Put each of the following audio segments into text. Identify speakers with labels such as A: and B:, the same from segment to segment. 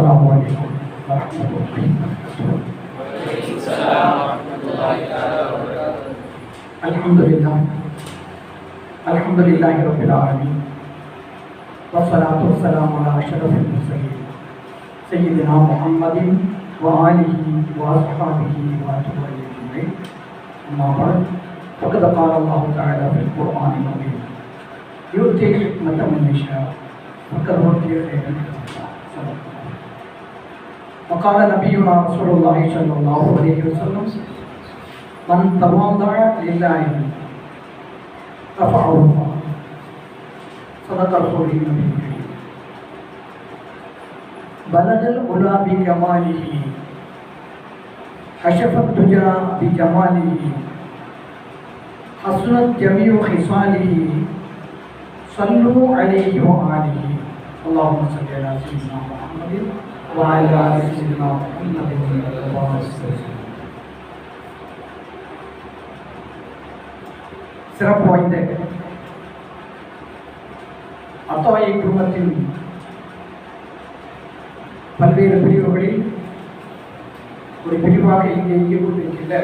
A: السلام عليكم ورحمة الله وبركاته. الحمد لله رب العالمين والصلاة والسلام على أشرف المرسلين سيدنا محمد وآله وأصحابه وأتباعه أجمعين. أما بعد فقد قال الله تعالى في القرآن العظيم يؤتي الحكمة من يشاء وقد أوتي خيرا كثيرا. وقال نبينا رسول الله صلى الله عليه وسلم من تواضع لله رفعه الله. صدق رسول النبي الكريم. بلد العلا بكماله كشف الدجى بجماله حسنت جميع خصاله صلوا عليه وآله. اللهم صل على سيدنا محمد وعلى آل سيدنا محمد وسلم. சிறப்பு வாய்ந்த அத்தாயை குடும்பத்தின் பல்வேறு பிரிவுகளில் ஒரு பிரிவாக இங்கே இயங்கிக்கொண்டிருக்கின்ற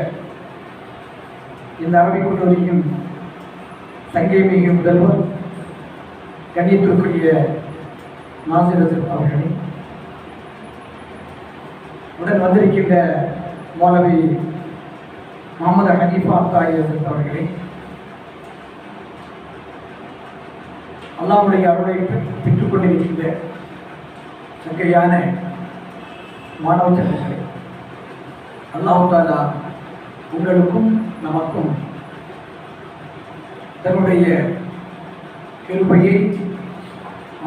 A: இந்த அரபிக் கல்லூரியின் தங்கை மிகு முதல்வர் கண்ணியத்திற்குரிய நாசிர் அவர்களே, உடன் வந்திருக்கின்ற மௌலவி முகமது ஹனீஃபா அத்தாயி அவர்களே, அல்லாஹ்வுடைய அருளை பெற்றுக் கொண்டிருக்கின்ற சங்கையான மாணவ செல்வங்களே, அல்லாஹ் தஆலா உங்களுக்கும் நமக்கும் தன்னுடைய கிருபையை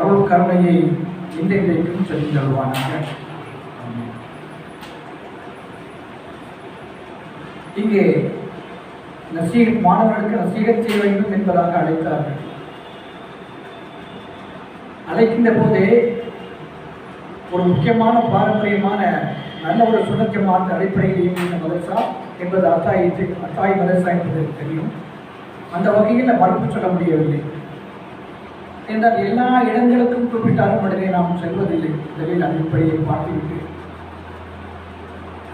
A: அருள் கருணையை இன்றைக்கும் சொல்லி தருவானாக. இங்கே மாணவர்களுக்கு நசீகத் செய்ய வேண்டும் என்பதாக அழைத்தார்கள். அழைக்கின்ற போதே ஒரு முக்கியமான பாரம்பரியமான நல்ல ஒரு சுணக்கமான அடிப்படையில் இயங்குகின்ற மதரசா என்பது அத்தாய் மதரசா என்பது தெரியும். அந்த வகையில் மறுப்பு சொல்ல முடியவில்லை என்றால் எல்லா இடங்களுக்கும் குறிப்பிட்டாலும் உடனே நாம் செல்வதில்லை. முதலில் அடிப்படையை பார்த்துவிட்டு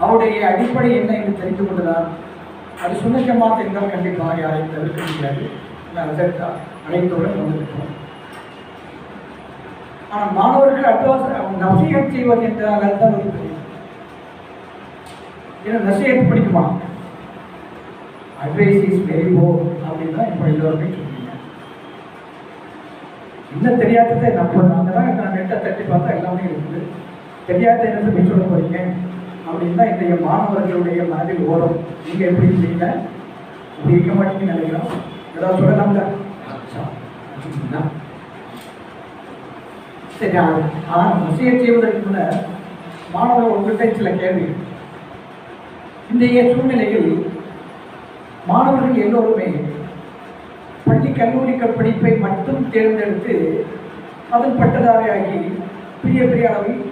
A: அவருடைய அடிப்படை என்ன என்று தெரிந்து கொண்டுதான் அது சுணக்கமாக என்றால் கண்டிப்பாக யாரையும் தவிர்க்க முடியாது. அழைத்தவுடன் வந்திருக்கிறோம். ஆனால் மாணவர்கள் அட்வான்ஸ் நசீகத் செய்வது என்றால் தான் ஒரு தெரியும். ஏன்னா நசீகத் பிடிக்குமா? அட்வைஸ் இஸ் வெரி போ அப்படின்னு தான் இப்போ எல்லோருமே சொல்லுவீங்க. இன்னும் தெரியாததை நாங்கள் தான் நான் நெட்டை தட்டி பார்த்தா எல்லாமே இருக்குது. தெரியாத என்ன போய் சொல்ல போறீங்க அப்படின்னு தான் இன்றைய மாணவர்களுடைய மனதில் ஓடும். நீங்கள் எப்படி இருந்தீங்க? அப்படி இருக்க மாட்டீங்கன்னு நினைக்கிறோம். ஏதாவது சொல்லலாம்ல? சரி, ஆனால் நசீகத் செய்வதற்கு முன்னர் மாணவர்கள் உங்கள்கிட்ட சில கேள்வி. இன்றைய சூழ்நிலையில் மாணவர்கள் எல்லோருமே பள்ளி கல்லூரிகள் படிப்பை மட்டும் தேர்ந்தெடுத்து அதில் பட்டதாரியாகி பெரிய பெரிய அளவில்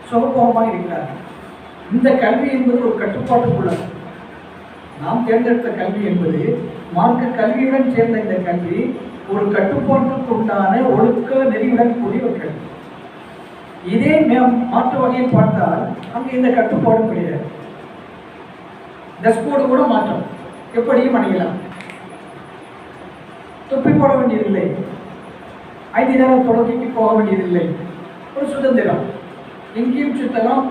A: சுகபோகமாக இருக்கிறார்கள். இந்த கல்வி என்பது ஒரு கட்டுப்பாட்டுக்குள்ளது. நாம் தேர்ந்தெடுத்த கல்வி என்பது மார்க்க கல்வியுடன் சேர்ந்த இந்த கல்வி ஒரு கட்டுப்பாட்டுக்கு உண்டான ஒழுக்க நெறியுடன் கூடிய ஒரு கல்வி. இதே மாற்று வகையில் பார்த்தால் அங்கே இந்த கட்டுப்பாடும் கிடையாது. ட்ரெஸ் கோடு கூட மாற்றம், எப்படியும் அணியலாம், தொப்பி போட வேண்டியதில்லை, 5 நேரம் தொழுகைக்கு போக வேண்டியதில்லை, ஒரு சுதந்திரம், எங்கேயும் சுத்தலாம்,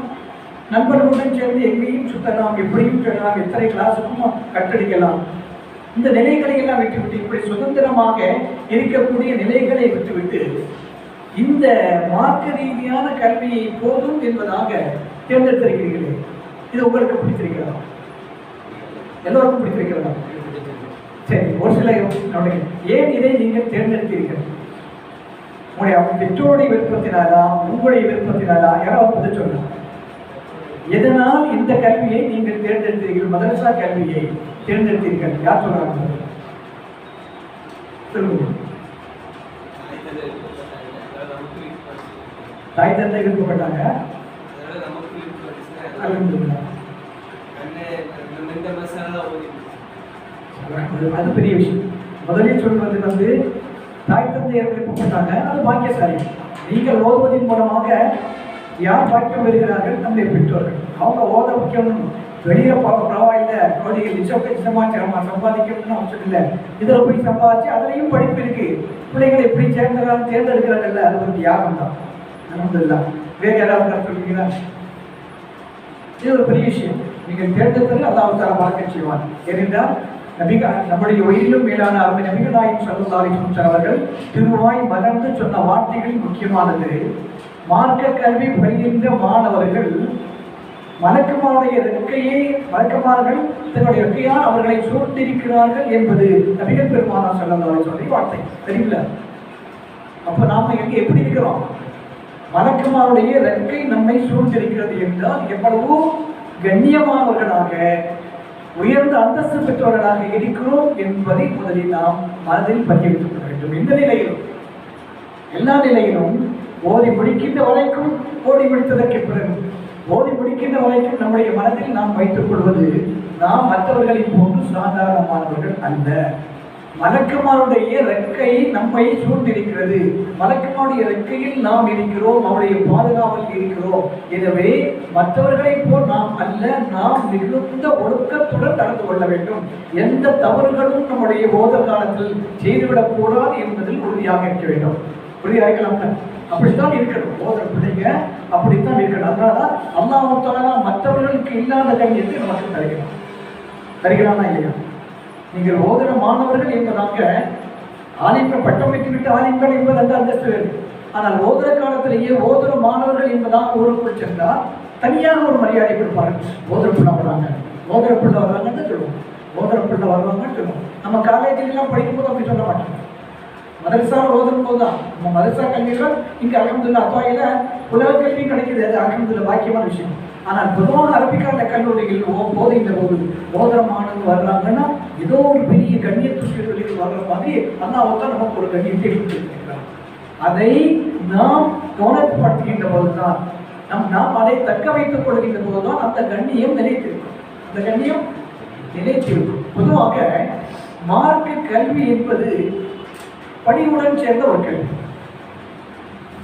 A: நண்பர்களுடன் சேர்ந்து எங்கேயும் சுத்தலாம், எப்படியும் செல்லலாம், எத்தனை கிளாஸுக்கும் கட்டடிக்கலாம். இந்த நிலைகளை எல்லாம் விட்டுவிட்டு இப்படி சுதந்திரமாக இருக்கக்கூடிய நிலைகளை விட்டுவிட்டு இந்த மார்க்க ரீதியான கல்வியை போதும் என்பதாக தேர்ந்தெடுத்திருக்கிறீர்களே, இது உங்களுக்கு பிடித்திருக்கிறதா? எல்லோருக்கும் பிடித்திருக்கிறதா? சரி, ஒரு சில ஏன் இதை நீங்கள் தேர்ந்தெடுத்தீர்கள்? உங்களுடைய பெற்றோருடைய விருப்பத்தினாலா, உங்களுடைய விருப்பத்தினாலா? யாராவது பதில் சொல்லலாம். எதனால் இந்த கல்வியை நீங்கள் தேர்ந்தெடுத்தீர்கள்? மதரசா கல்வியை தேர்ந்தெடுத்தீர்கள்? யார் சொல்றாங்க? சொல்லுங்க. தாய் தந்தை விருப்பப்பட்டாங்க. அது பெரிய விஷயம். முதலில் சொல்வது தாய் தந்தையர் விருப்பப்பட்டாங்க, அது பாக்கியசாலி. நீங்கள் ஓதுவதன் மூலமாக யார் பாக்கியம் பெறுகிறார்கள்? நம்முடைய பெற்றோர்கள். அவங்க ஓத முக்கியம், வெளியே பரவாயில்ல கோடிகள் நிச்சயமா சம்பாதிக்கணும்னு அவசியம் இல்லை, இதில் போய் சம்பாதிச்சு அதுலேயும் படிப்பு இருக்கு, பிள்ளைகளை எப்படி தேர்ந்தெடுக்கிறாங்கல்ல, அது ஒரு தியாகம் தான். அல்ஹம்துலில்லாஹ். வேறு யாராவது சொல்லுவீங்களா? இது ஒரு பெரிய விஷயம். நீங்கள் தேர்ந்தெடுத்தது அல்லாஹ் தஆலா பரக்கத் செய்வான். ஏனென்றால் நம்முடைய உயிரிலும் மேலான அருமை நபிகள் நாயகம் ஸல்லல்லாஹு அலைஹி வஸல்லம் அவர்கள் திருவாய் மலர்ந்து சொன்ன வார்த்தைகளில் முக்கியமானது, மார்க்க கல்வி பயின்ற மாணவர்கள் மலக்குமாருடைய ரெக்கையை மலக்குமார்கள் தன்னுடைய ரெக்கையால் அவர்களை சூழ்ந்திருக்கிறார்கள் என்பது நபிகள் பெருமானார் ஸல்லல்லாஹு அலைஹி வஸல்லம் வார்த்தை. தெரியுமில்ல? அப்ப நாம எங்க எப்படி இருக்கிறோம்? மலக்குமாருடைய ரெக்கை நம்மை சூழ்ந்திருக்கிறது என்றால் எவ்வளவோ கண்ணியமானவர்களாக உயர்ந்த அந்தஸ்து பெற்றவர்களாக இருக்கிறோம் என்பதை முதலில் நாம் மனதில் பதிய வைத்துக் கொள்ள வேண்டும். எந்த நிலையிலும், எல்லா நிலையிலும் ஓதி முடிக்கின்ற வரைக்கும், ஓடி முடித்ததற்கு பிறகு ஓதி முடிக்கின்ற வரைக்கும் நம்முடைய மனதில் நாம் வைத்துக் கொள்வது, நாம் மற்றவர்களை போன்று சாதாரணமானவர்கள் அல்ல. மலக்குமாருடைய ரெக்கை நம்மை சூழ்ந்திருக்கிறது, மலக்குமாருடைய ரெக்கையில் நாம் இருக்கிறோம், அவருடைய பாதுகாவலில் இருக்கிறோம். எனவே மற்றவர்களை போல் நாம் அல்ல, நாம் மிகுந்த ஒழுக்கத்துடன் நடந்து கொள்ள வேண்டும். எந்த தவறுகளும் நம்முடைய போத காலத்தில் செய்துவிடக் கூடாது என்பதில் உறுதியாக இருக்க வேண்டும். உறுதியாக இருக்கலாம்ல? அப்படித்தான் இருக்கணும். போதர் பிள்ளைங்க அப்படித்தான் இருக்கணும். அதனாலதான் அல்லாஹ் தஆலா மற்றவர்களுக்கு இல்லாத கண்ணியத்தை நமக்கு தருகிறான். தருகிறானா இல்லையா? நீங்கள் ஓதுற மாணவர்கள் என்பதாக ஆலிம்கள் பட்டம் வைத்துவிட்டு ஆலிம்கள் என்பது அந்த அந்தஸ்து வேறு. ஆனால் ஓதுற காலத்திலேயே ஓதுற மாணவர்கள் என்பதாக ஊருக்குள் சென்றால் தனியாக ஒரு மரியாதை கொடுப்பார்கள். ஓதுற பிள்ளை வர்றாங்க, ஓதுற பிள்ளை வர்றாங்கன்னு சொல்லுவோம், ஓதுற பிள்ளை வருவாங்கன்னு சொல்லுவோம். நம்ம காலேஜிலாம் படிக்கும்போது அப்படி சொல்ல மாட்டாங்க. மதரசாவில் ஓதும் போது தான் நம்ம மதரசா கல்விகள் இங்கே அல்ஹம்துலில்லாஹ் அத்தாயில உலக கல்வி கிடைக்குது, அது அல்ஹம்துலில்லாஹ் பாக்கியமான விஷயம். ஆனால் பொதுவான அரபிக்கான கல்லூரிகள் போதைந்த போது ஓதுற மாணவர்கள் வர்றாங்கன்னா ஏதோ ஒரு பெரிய கண்ணியத்துக்கு வர்ற மாதிரி அல்லாஹ் தான் நமக்கு ஒரு கண்ணியத்தை கொடுத்திருக்கிறார். அதை நாம் கவனப்படுத்துகின்ற போதுதான், நாம் அதை தக்க வைத்துக் கொள்கின்ற போதுதான் அந்த கண்ணியம் நிலைத்திருக்கும். அந்த கண்ணியம் நிலைத்திருக்கும். பொதுவாக மார்க்க கல்வி என்பது பணிவுடன் சேர்ந்த ஒரு கல்வி.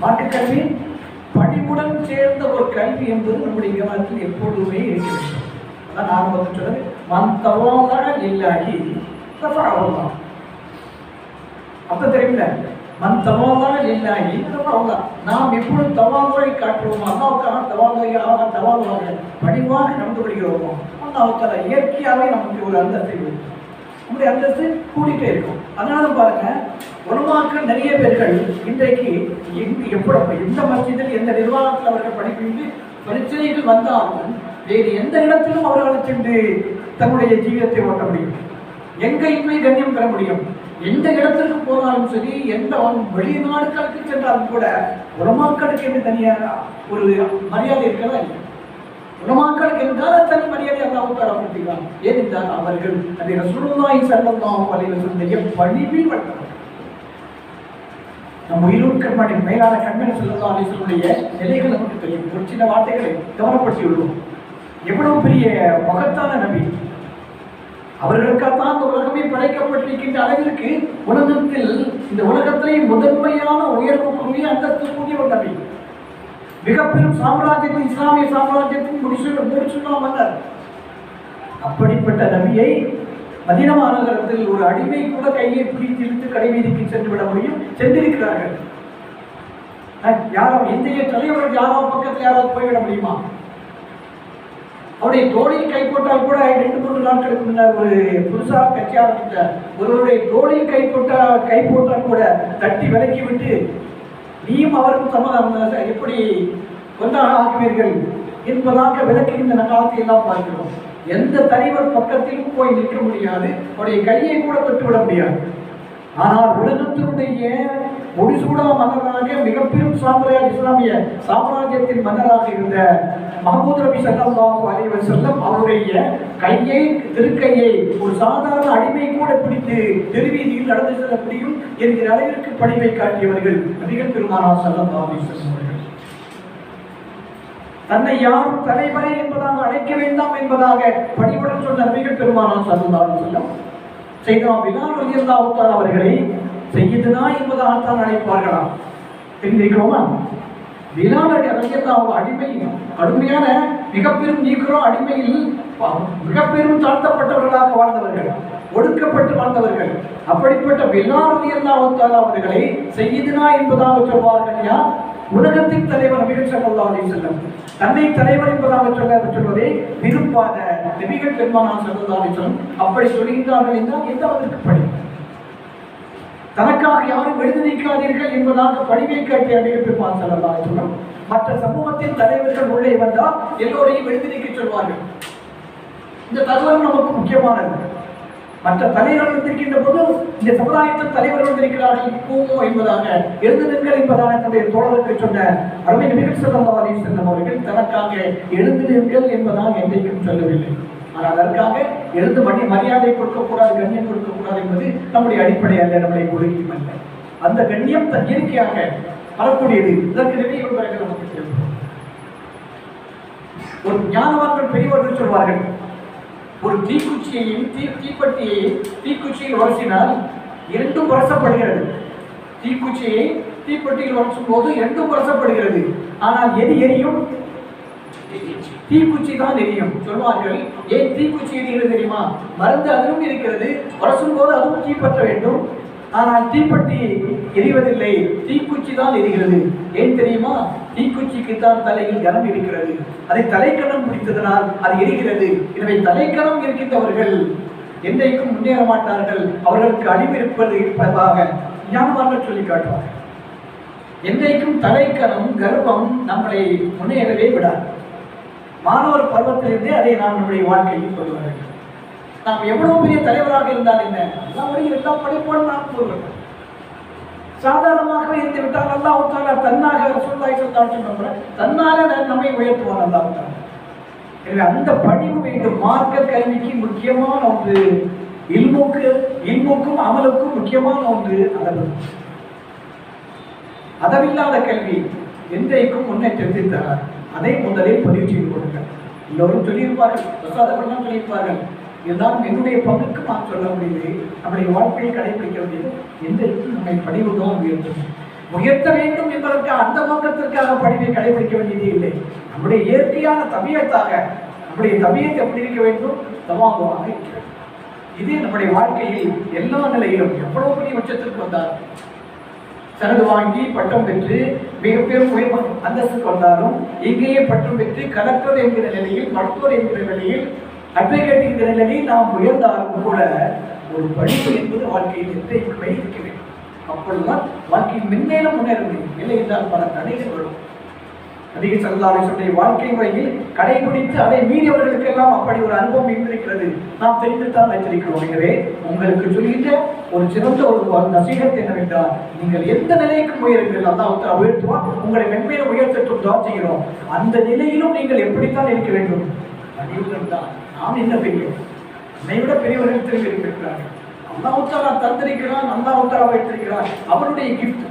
A: மார்க்க கல்வி பணிவுடன் சேர்ந்த ஒரு கல்வி என்பது நம்முடைய கவனத்தில் எப்பொழுதுமே இருக்க வேண்டும். அதான் ஆரம்பத்தில் சொல்றது, மந்தவாக இல்லாகி தஃபஅல்லாஹ். அப்ப தெரியல, மந்தவாக இல்லாகி தஃபஅல்லாஹ். நாம் எப்பொழுது தவாதுவை காட்டுவோமோ, அல்லாஹ்வுக்காக தவாதுவாக பணிவாக நடந்து கொள்கிறோமோ, அல்லாஹ் தஆலா இயற்கையாகவே நமக்கு ஒரு அந்தஸ்தை கொடுக்கும். நம்முடைய அந்தஸ்து கூடிட்டே இருக்கும். அதனால பாருங்க, உலமாக்கள் நிறைய பேர்கள் இன்றைக்கு எந்த மஸ்ஜிதில் எந்த நிர்வாகத்தில் அவர்கள் படிப்பிட்டு பிரச்சனைகள் வந்தாலும் வேறு எந்த இடத்திலும் அவர்களை சென்று தன்னுடைய ஜீவிதத்தை ஓட்ட முடியும், எங்கேயுமே கண்ணியம் பெற முடியும். எந்த இடத்திற்கு போனாலும் சரி, எந்த வெளிநாடுகளுக்கு சென்றாலும் கூட உலமாக்களுக்கு என்று தனியாக ஒரு மரியாதை இருக்கிறதா இல்லை. உலமாக்களுக்கு என்றால் தனி மரியாதை அல்லாஹ் தஆலா கொடுத்திருக்கிறான். ஏனென்றால் அவர்கள் அந்த ரசூலுல்லாஹி ஸல்லல்லாஹு அலைஹி வஸல்லம் பணிவில் வந்தவர்கள். நம் உயிரோடு கண்மணி மேலான கண்மணி ஸல்லல்லாஹு அலைஹி வஸல்லம் நிலைகள் நமக்கு தெரியும். ஒரு சில வார்த்தைகளை கவனப்படுத்தியுள்ளோம். எவ்வளவு பெரிய மகத்தான நபி, அவர்களுக்காகத்தான் இந்த உலகமே படைக்கப்பட்டிருக்கின்ற அளவிற்கு உலகத்தில், இந்த உலகத்திலே முதன்மையான உயர்வுக்குரிய அந்தஸ்துக்குரிய ஒரு நபி, மிக பெரும் சாம்ராஜ்யத்தின், இஸ்லாமிய சாம்ராஜ்யத்தின் முடிச்சுள்ளாம் மன்னர். அப்படிப்பட்ட நபியை மதீனா மாநகரத்தில் ஒரு அடிமை கூட கையை பிடித்து இழுத்து கடைவீதிக்கு சென்று விட முடியும், சென்றிருக்கிறார்கள். யாரோ இந்திய தலைவர்கள் யாரோ பக்கத்தில் யாராவது போய்விட முடியுமா? அவருடைய தோளில் கை போட்டால் கூட 2-3 நாட்களுக்கு முன்னர் ஒரு புதுசாக கட்சி ஆரம்பித்த ஒருவருடைய தோளில் கை போட்டால் கூட தட்டி விலக்கி விட்டு, நீயும் அவருக்கும் சம்மதம் எப்படி ஒன்றாக ஆக்குவீர்கள் என்பதாக விளக்குகின்ற காலத்தை எல்லாம் பார்க்கிறோம். எந்த தலைவர் பக்கத்திலும் போய் நிற்க முடியாது, அவருடைய கையை கூட தொட்டுவிட முடியாது. ஆனால் உலகத்தினுடைய முடிசூடா மன்னராக, மிக பெரும் இஸ்லாமிய சாம்ராஜ்யத்தின் மன்னராக இருந்த மஹ்மூத் நபி ஸல்லல்லாஹு அலைஹி வஸல்லம் அவருடைய கையை, திருக்கையை ஒரு சாதாரண அடிமை கூட பிடித்து தெருவீதியில் நடந்து செல்ல முடியும் என்கிற அளவிற்கு பணிவை காட்டியவர்கள் நபிகள் பெருமானார் ஸல்லல்லாஹு அலைஹி வஸல்லம் அவர்கள். தன்னை யாரும் தலைவரே என்பதாக அழைக்க வேண்டாம் என்பதாக பணிவுடன் சொன்ன நபிகள் பெருமானார் ஸல்லல்லாஹு அலைஹி வஸல்லம் சையதுனா பிலால் ரலியல்லாஹு தஆலா அவர்களை சையதுனா என்பதாகத்தான் அழைப்பார்களாம். தெரிந்திருக்கிறோமா? பிலால் ரலியல்லாஹு அடிமை, கடுமையான மிக பெரும் நீக்கிறோம் அடிமையில் மிக பெரும் தாழ்த்தப்பட்டவர்களாக வாழ்ந்தவர்கள், ஒடுக்கப்பட்டு வாழ்ந்தவர்கள். அப்படிப்பட்ட பிலால் ரலியல்லாஹு தஆலா அவர்களை சய்யிதுனா என்பதாக சொல்வார்கள். யார்? உலகத்தின் தலைவர் நபிகள் ஸல்லல்லாஹு அலைஹி வஸல்லம். தன்னை தலைவர் என்பதாக சொல்வதை விரும்பாத நபிகள் பெருமானார் ஸல்லல்லாஹு அலைஹி வஸல்லம் அப்படி சொல்கின்றார்கள் என்றால் எந்த அதற்கு பணி? தனக்காக யாரும் எழுதி நீக்காதீர்கள் என்பதாக பணிவை காட்டிய நபிகள் பெருமானார் ஸல்லல்லாஹு அலைஹி வஸல்லம் மற்ற சமூகத்தின் தலைவர்கள் உள்ளே வந்தால் எல்லோரையும் எழுதி நீக்க சொல்வார்கள். இந்த தகவல் நமக்கு முக்கியமானது. மற்ற தலைவர்கள் வந்திருக்கின்ற போது இந்த சமுதாயத்தில் தலைவர்கள் வந்திருக்கிறார்கள் போமோ என்பதாக எழுந்திருங்கள் என்பதாக தன்னுடைய தோழருக்கு சொன்ன அருமை நபிகள் ஸல்லல்லாஹு அலைஹி வஸல்லம் அவர்கள் தனக்காக எழுந்திருங்கள் என்பதாக என்றைக்கும் சொல்லவில்லை. ஆனால் அதற்காக எழுந்து மரியாதை கொடுக்கக்கூடாது, கண்ணியம் கொடுக்கக்கூடாது என்பது நம்முடைய அடிப்படை அல்ல, நம்முடைய கொள்கையும் அல்ல. அந்த கண்ணியம் தன் இயற்கையாக வரக்கூடியது. இதற்கு நினைவுகள் நமக்கு தெரியும். ஒரு ஞானவான்கள் பெரியவர்கள் சொல்வார்கள், ஒரு தீக்குச்சியையும் தீப்பெட்டியையும் தீக்குச்சியில் உரசினால் இரண்டும் உரசப்படுகிறது. தீக்குச்சியை தீப்பெட்டியில் உரசும் போது இரண்டும் உரசப்படுகிறது. ஆனால் எது எரியும்? தீக்குச்சி தான் எரியும் சொல்வார்கள். ஏன் தீக்குச்சி எரிகிறது தெரியுமா? மருந்து அதிலும் இருக்கிறது, உரசும் போது அதுவும் தீப்பற்ற வேண்டும். ஆனால் தீப்பெட்டி எரிவதில்லை, தீக்குச்சி தான் எரிகிறது. ஏன் தெரியுமா? தீக்குச்சிக்கு தான் தலையில் கனம் இருக்கிறது, அதை தலைக்கணம் பிடித்ததனால் அது எரிகிறது. எனவே தலைக்கணம் இருக்கின்றவர்கள் என்றைக்கும் முன்னேற மாட்டார்கள், அவர்களுக்கு அழிவு இருப்பதாக ஞானமாக சொல்லி காட்டுவார்கள். என்றைக்கும் தலைக்கணம் கர்வம் நம்மளை முன்னேறவே விடாது. மாணவர் பருவத்திலிருந்தே அதை நாம் நம்முடைய வாழ்க்கையில் சொல்லுவார்கள். நாம் எவ்வளவு பெரிய தலைவராக இருந்தால் என்ன, எல்லாம் படிப்போம் நாம் கூறுவோம். சாதாரணமாக இருந்து விட்டால் அல்லாஹ் தஆலா தன்னாக ரசூலுல்லாஹி ஸல்லல்லாஹு அலைஹி வஸல்லம் தன்னால நம்மை உயர்த்துவான் அல்லாஹ் தஆலா. எனவே அந்த பணிவு வேண்டும். மார்க்க கல்விக்கு முக்கியமான ஒன்று இல்முக்கும் அமலுக்கும் முக்கியமான ஒன்று அதவு. அதவில்லாத கல்வி என்றைக்கும் முன்னேற்றத்தை தராது. அதை முதலில் பதிவு செய்து கொடுங்கள். எல்லோரும் சொல்லியிருப்பார்கள், பிரசாதப்பெல்லாம் சொல்லியிருப்பார்கள். இதுதான் என்னுடைய பங்குக்கு நான் சொல்ல முடியுது. நம்முடைய வாழ்க்கையை கடைபிடிக்க வேண்டியது என்றைக்கும் நம்மை படிவுதான் உயர்த்த வேண்டும் என்பதற்கு அந்த நோக்கத்திற்காக படிவை கடைபிடிக்க வேண்டியதே இல்லை. நம்முடைய இயற்கையான தபியத்தாக நம்முடைய தபியத்தை எப்படி இருக்க வேண்டும்? தவாதுவாக இருக்க வேண்டும். இதே நம்முடைய வாழ்க்கையில் எல்லா நிலையிலும் எவ்வளவு பெரிய உச்சத்திற்கு வந்தார், சனது வாங்கி பட்டம் பெற்று மிக பெரும் உயர்வு அந்தஸ்துக்கு வந்தாலும் இங்கேயே பட்டம் பெற்று கலெக்டர் என்கிற நிலையில், மருத்துவர் என்கிற நிலையில், அட்வொகேட் என்கிற நிலையில் நாம் உயர்ந்தாலும் கூட ஒரு படிப்பு என்பது வாழ்க்கையில் என்றைக்குமே இருக்க வேண்டும். அப்பொழுதுதான் வாழ்க்கையில் மென்மேலும் முன்னேற முடியும். இல்லை என்றால் பல தடைகள் வரும். நபிகள் ஸல்லல்லாஹு அலைஹி வஸல்லம் வாழ்க்கை முறையில் கடைபிடித்து அதை மீறியவர்களுக்கெல்லாம் அப்படி ஒரு அனுபவம் இருந்திருக்கிறது. நாம் தெரிந்துத்தான் வைத்திருக்கிறோம். எனவே உங்களுக்கு சொல்கின்ற ஒரு சிறந்த ஒரு நசீகத் என்னவென்றால், நீங்கள் எந்த நிலைக்கு உயருங்கள் அல்லாஹ் தஆலா உயர்த்துவார். உங்களை மென்மேலும் உயர்த்தட்டும் துஆ செய்கிறோம். அந்த நிலையிலும் நீங்கள் எப்படித்தான் இருக்க வேண்டும்? அனைவரும் தான் நாம் என்ன பெரியவர், நம்மை விட பெரியவர்கள் திரும்பி இருக்கிறார்கள். அல்லாஹ் தஆலா தந்திருக்கிறான், அல்லாஹ் தஆலா வைத்திருக்கிறான். அவருடைய கிஃப்ட்,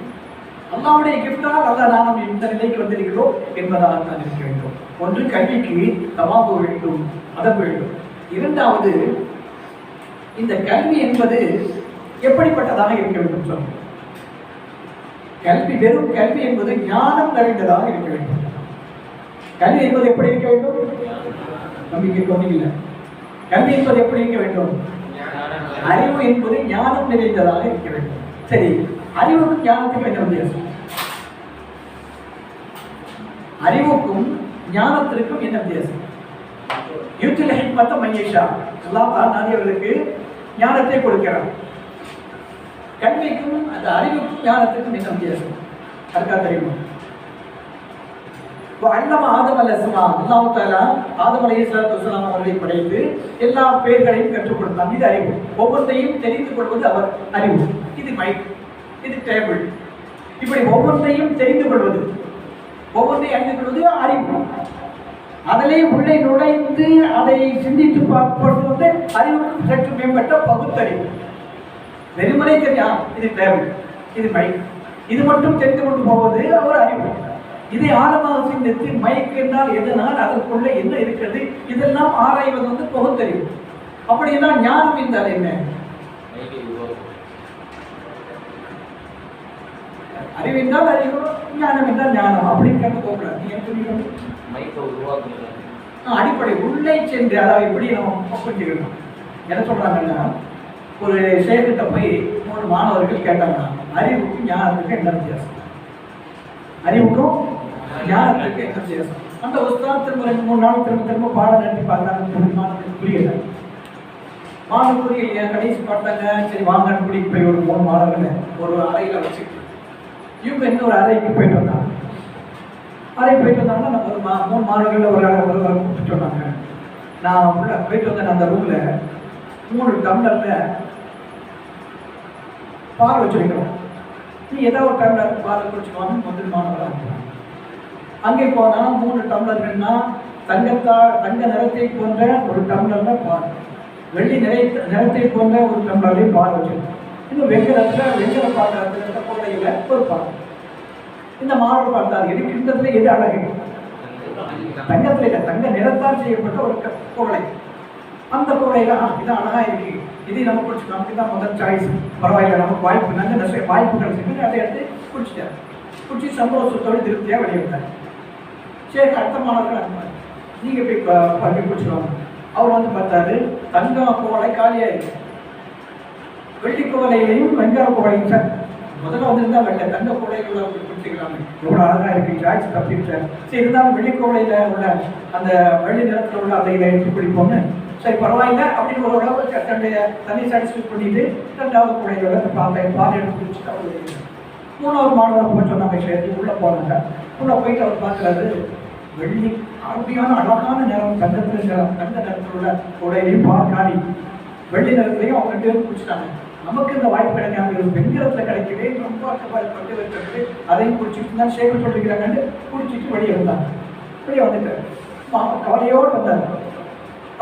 A: அல்லாஹ்வுடைய கிஃப்டால் அல்லாஹ் நாம் இந்த நிலைக்கு வந்திருக்கிறோம் என்பதாக தான் இருக்க வேண்டும். ஒன்று, கல்விக்கு தவாபு வேண்டும், அதம் வேண்டும். இரண்டாவது, இந்த கல்வி என்பது எப்படிப்பட்டதாக இருக்க வேண்டும் சொல்லுங்கள். கல்வி வெறும் கல்வி என்பது ஞானம் நிறைந்ததாக இருக்க வேண்டும். கல்வி என்பது எப்படி இருக்க வேண்டும்? நம்பிக்கை கொண்டில்லை. கல்வி என்பது எப்படி இருக்க வேண்டும்? அறிவு என்பது ஞானம் நிறைந்ததாக இருக்க வேண்டும். சரி, அறிவுக்கும் ஞானத்துக்கும் என்ன வித்தியாசம்? அறிவுக்கும் ஞானத்திற்கும் என்ன வித்தியாசம்? யூத்தில் ஹிக்மத்த மையஷா, அல்லாஹ் நாடியவர்களுக்கு ஞானத்தை கொடுக்கிறார். கல்விக்கும் அந்த அறிவுக்கும் ஞானத்துக்கும் என்ன வித்தியாசம்? அதுக்காக தெரியுமா? அல்லமா ஆதம் அலைஹிஸ்ஸலாம், அல்லாஹ் தஆலா ஆதம் அலைஹிஸ்ஸலாம் அவர்களை படைத்து எல்லா பெயர்களையும் கற்றுக் கொடுத்தார். இது அறிவு. ஒவ்வொன்றையும் தெரிந்து கொள்வது அவர் அறிவு. இது மைக், இது டேபிள், இப்படி ஒவ்வொன்றையும் தெரிந்து கொள்வது, ஒவ்வொன்றையும் அறிந்து கொள்வது அறிவு. அதிலே உள்ளே நுழைந்து அதை சிந்தித்து பார்ப்பது அறிவுக்கு சற்று மேம்பட்ட பகுத்தறிவு. வெறுமனே தெரியும் இது டேபிள், இது மைக், இது மட்டும் தெரிந்து கொண்டு போவது அவர் அறிவு. இதை ஆழமாக சிந்தித்து மைக் என்றால் எதனால், அதற்குள்ள என்ன இருக்கிறது, இதெல்லாம் ஆராய்வது பகுத்தறிவு. அப்படின்னா ஞானம் என்றால் என்ன? அறிவு என்றால் அறிவு, ஞானம் என்றால் ஞானம் அப்படின்னு கேட்டு போகக்கூடாது. நீ எப்படி அடிப்படை உள்ளே சென்று அதை எப்படி நம்ம புரிஞ்சுக்கணும். என்ன சொல்றாங்கன்னா, ஒரு சேகிட்ட போய் 3 மாணவர்கள் கேட்டாங்கன்னா, அறிவுக்கும் ஞானத்துக்கும் என்ன வித்தியாசம், அறிவுக்கும் ஞானத்துக்கு என்ன வித்தியாசம். அந்த உஸ்தாத் திரும்ப 2-3 நாள் திரும்ப பாடம் நடத்தி பார்த்தாங்க. மாணவர்களுக்கு புரியல. மாணவர் புரியலையா, கடைசி பார்த்தாங்க. சரி வாங்கன்னு கூட்டிட்டு போய் ஒரு 3 மாணவர்களை ஒரு அறையில வச்சுக்கிட்டு இவங்க இன்னொரு அறைக்கு போயிட்டு வந்தாங்க. அறைக்கு போயிட்டு வந்தாங்கன்னா நம்ம ஒரு 3 மாணவர்கள் ஒரு கூப்பிட்டு சொன்னாங்க. நான் உள்ள போயிட்டு வந்தேன். அந்த ரூம்ல 3 டம்ளர்ல பால் வச்சிருக்கிறோம். நீ ஏதாவது ஒரு டம்ளர் பால் குடிச்சுக்கோன்னு முதல் மாணவராக அங்கே போனா 3 டம்ளர்கள்னா தங்க நிறத்தை போன்ற ஒரு டம்ளர்ல பால், வெள்ளி நிறத்தை போன்ற ஒரு டம்ளர்லையும் பால் வச்சிருக்கோம். இன்னும் வெங்கல பாத்திரத்துல கோடையில ஒரு பால். இந்த மாணவர் பார்த்தார், இருக்கின்றதுல எது அழகு, தங்கத்துல தங்க நிறத்தால் செய்யப்பட்ட ஒரு கோடை. அந்த கோடையில இது அழகா இருக்கு, இதை நம்ம குடிச்சு, நமக்கு தான் முதல் சாய்ஸ், பரவாயில்ல நமக்கு வாய்ப்பு, நல்ல வாய்ப்பு கிடைச்சிருக்கு. அதை எடுத்து குடிச்சிட்டார். குடிச்சு சந்தோஷத்தோடு திருப்தியாக வெளியிட்டார். சரி அடுத்த மாணவர்கள் அனுப்பாரு, நீங்க போய் குடிச்சுருவாங்க. அவர் வந்து பார்த்தாரு, தங்க கோவலை காலியா இருக்கு, வெள்ளி கோவலையிலையும் வெங்காய கோவலையும். சார் முதல்ல வந்திருந்தா வெள்ளை தங்க கோவலைகளை குடிச்சுக்கலாமே, எவ்வளவு அழகா இருக்கு, சாய்ஸ் தப்பிட்டார். சரி இருந்தாலும் வெள்ளி கோவலையில உள்ள அந்த வெள்ளி நிறத்தில் உள்ள அதை எடுத்து குடிப்போம்னு, சரி பரவாயில்ல அப்படின்னு ஒரு உடம்பு தண்ணி சாட்டிஸ்ஃபை பண்ணிட்டு 2வது கோவலையோட பால் எடுத்து குடிச்சுட்டு அவர் 3வது மாணவர் போய் சொன்னாங்க. சரி உள்ள போனாங்க. உள்ள போயிட்டு அவர் பார்க்குறாரு, வெள்ளி அருமையான அழகான நிறம், தங்க நிறத்தில் உள்ள உடையிலையும் பால் காணி, வெள்ளி நிறத்துலையும் அவங்க 2 பேரும் குடிச்சிட்டாங்க. நமக்கு இந்த வாய்ப்பு கிடைக்காம வெண்கலத்தில் கிடைக்கவே ரொம்ப பட்டு வச்சுட்டு அதையும் குடிச்சிட்டு தான் சேவை சொல்லிக்கிறாங்கன்னு குடிச்சிட்டு வெளியே வந்தாங்க. வெளியே வந்துட்டார், கவலையோடு வந்தார்.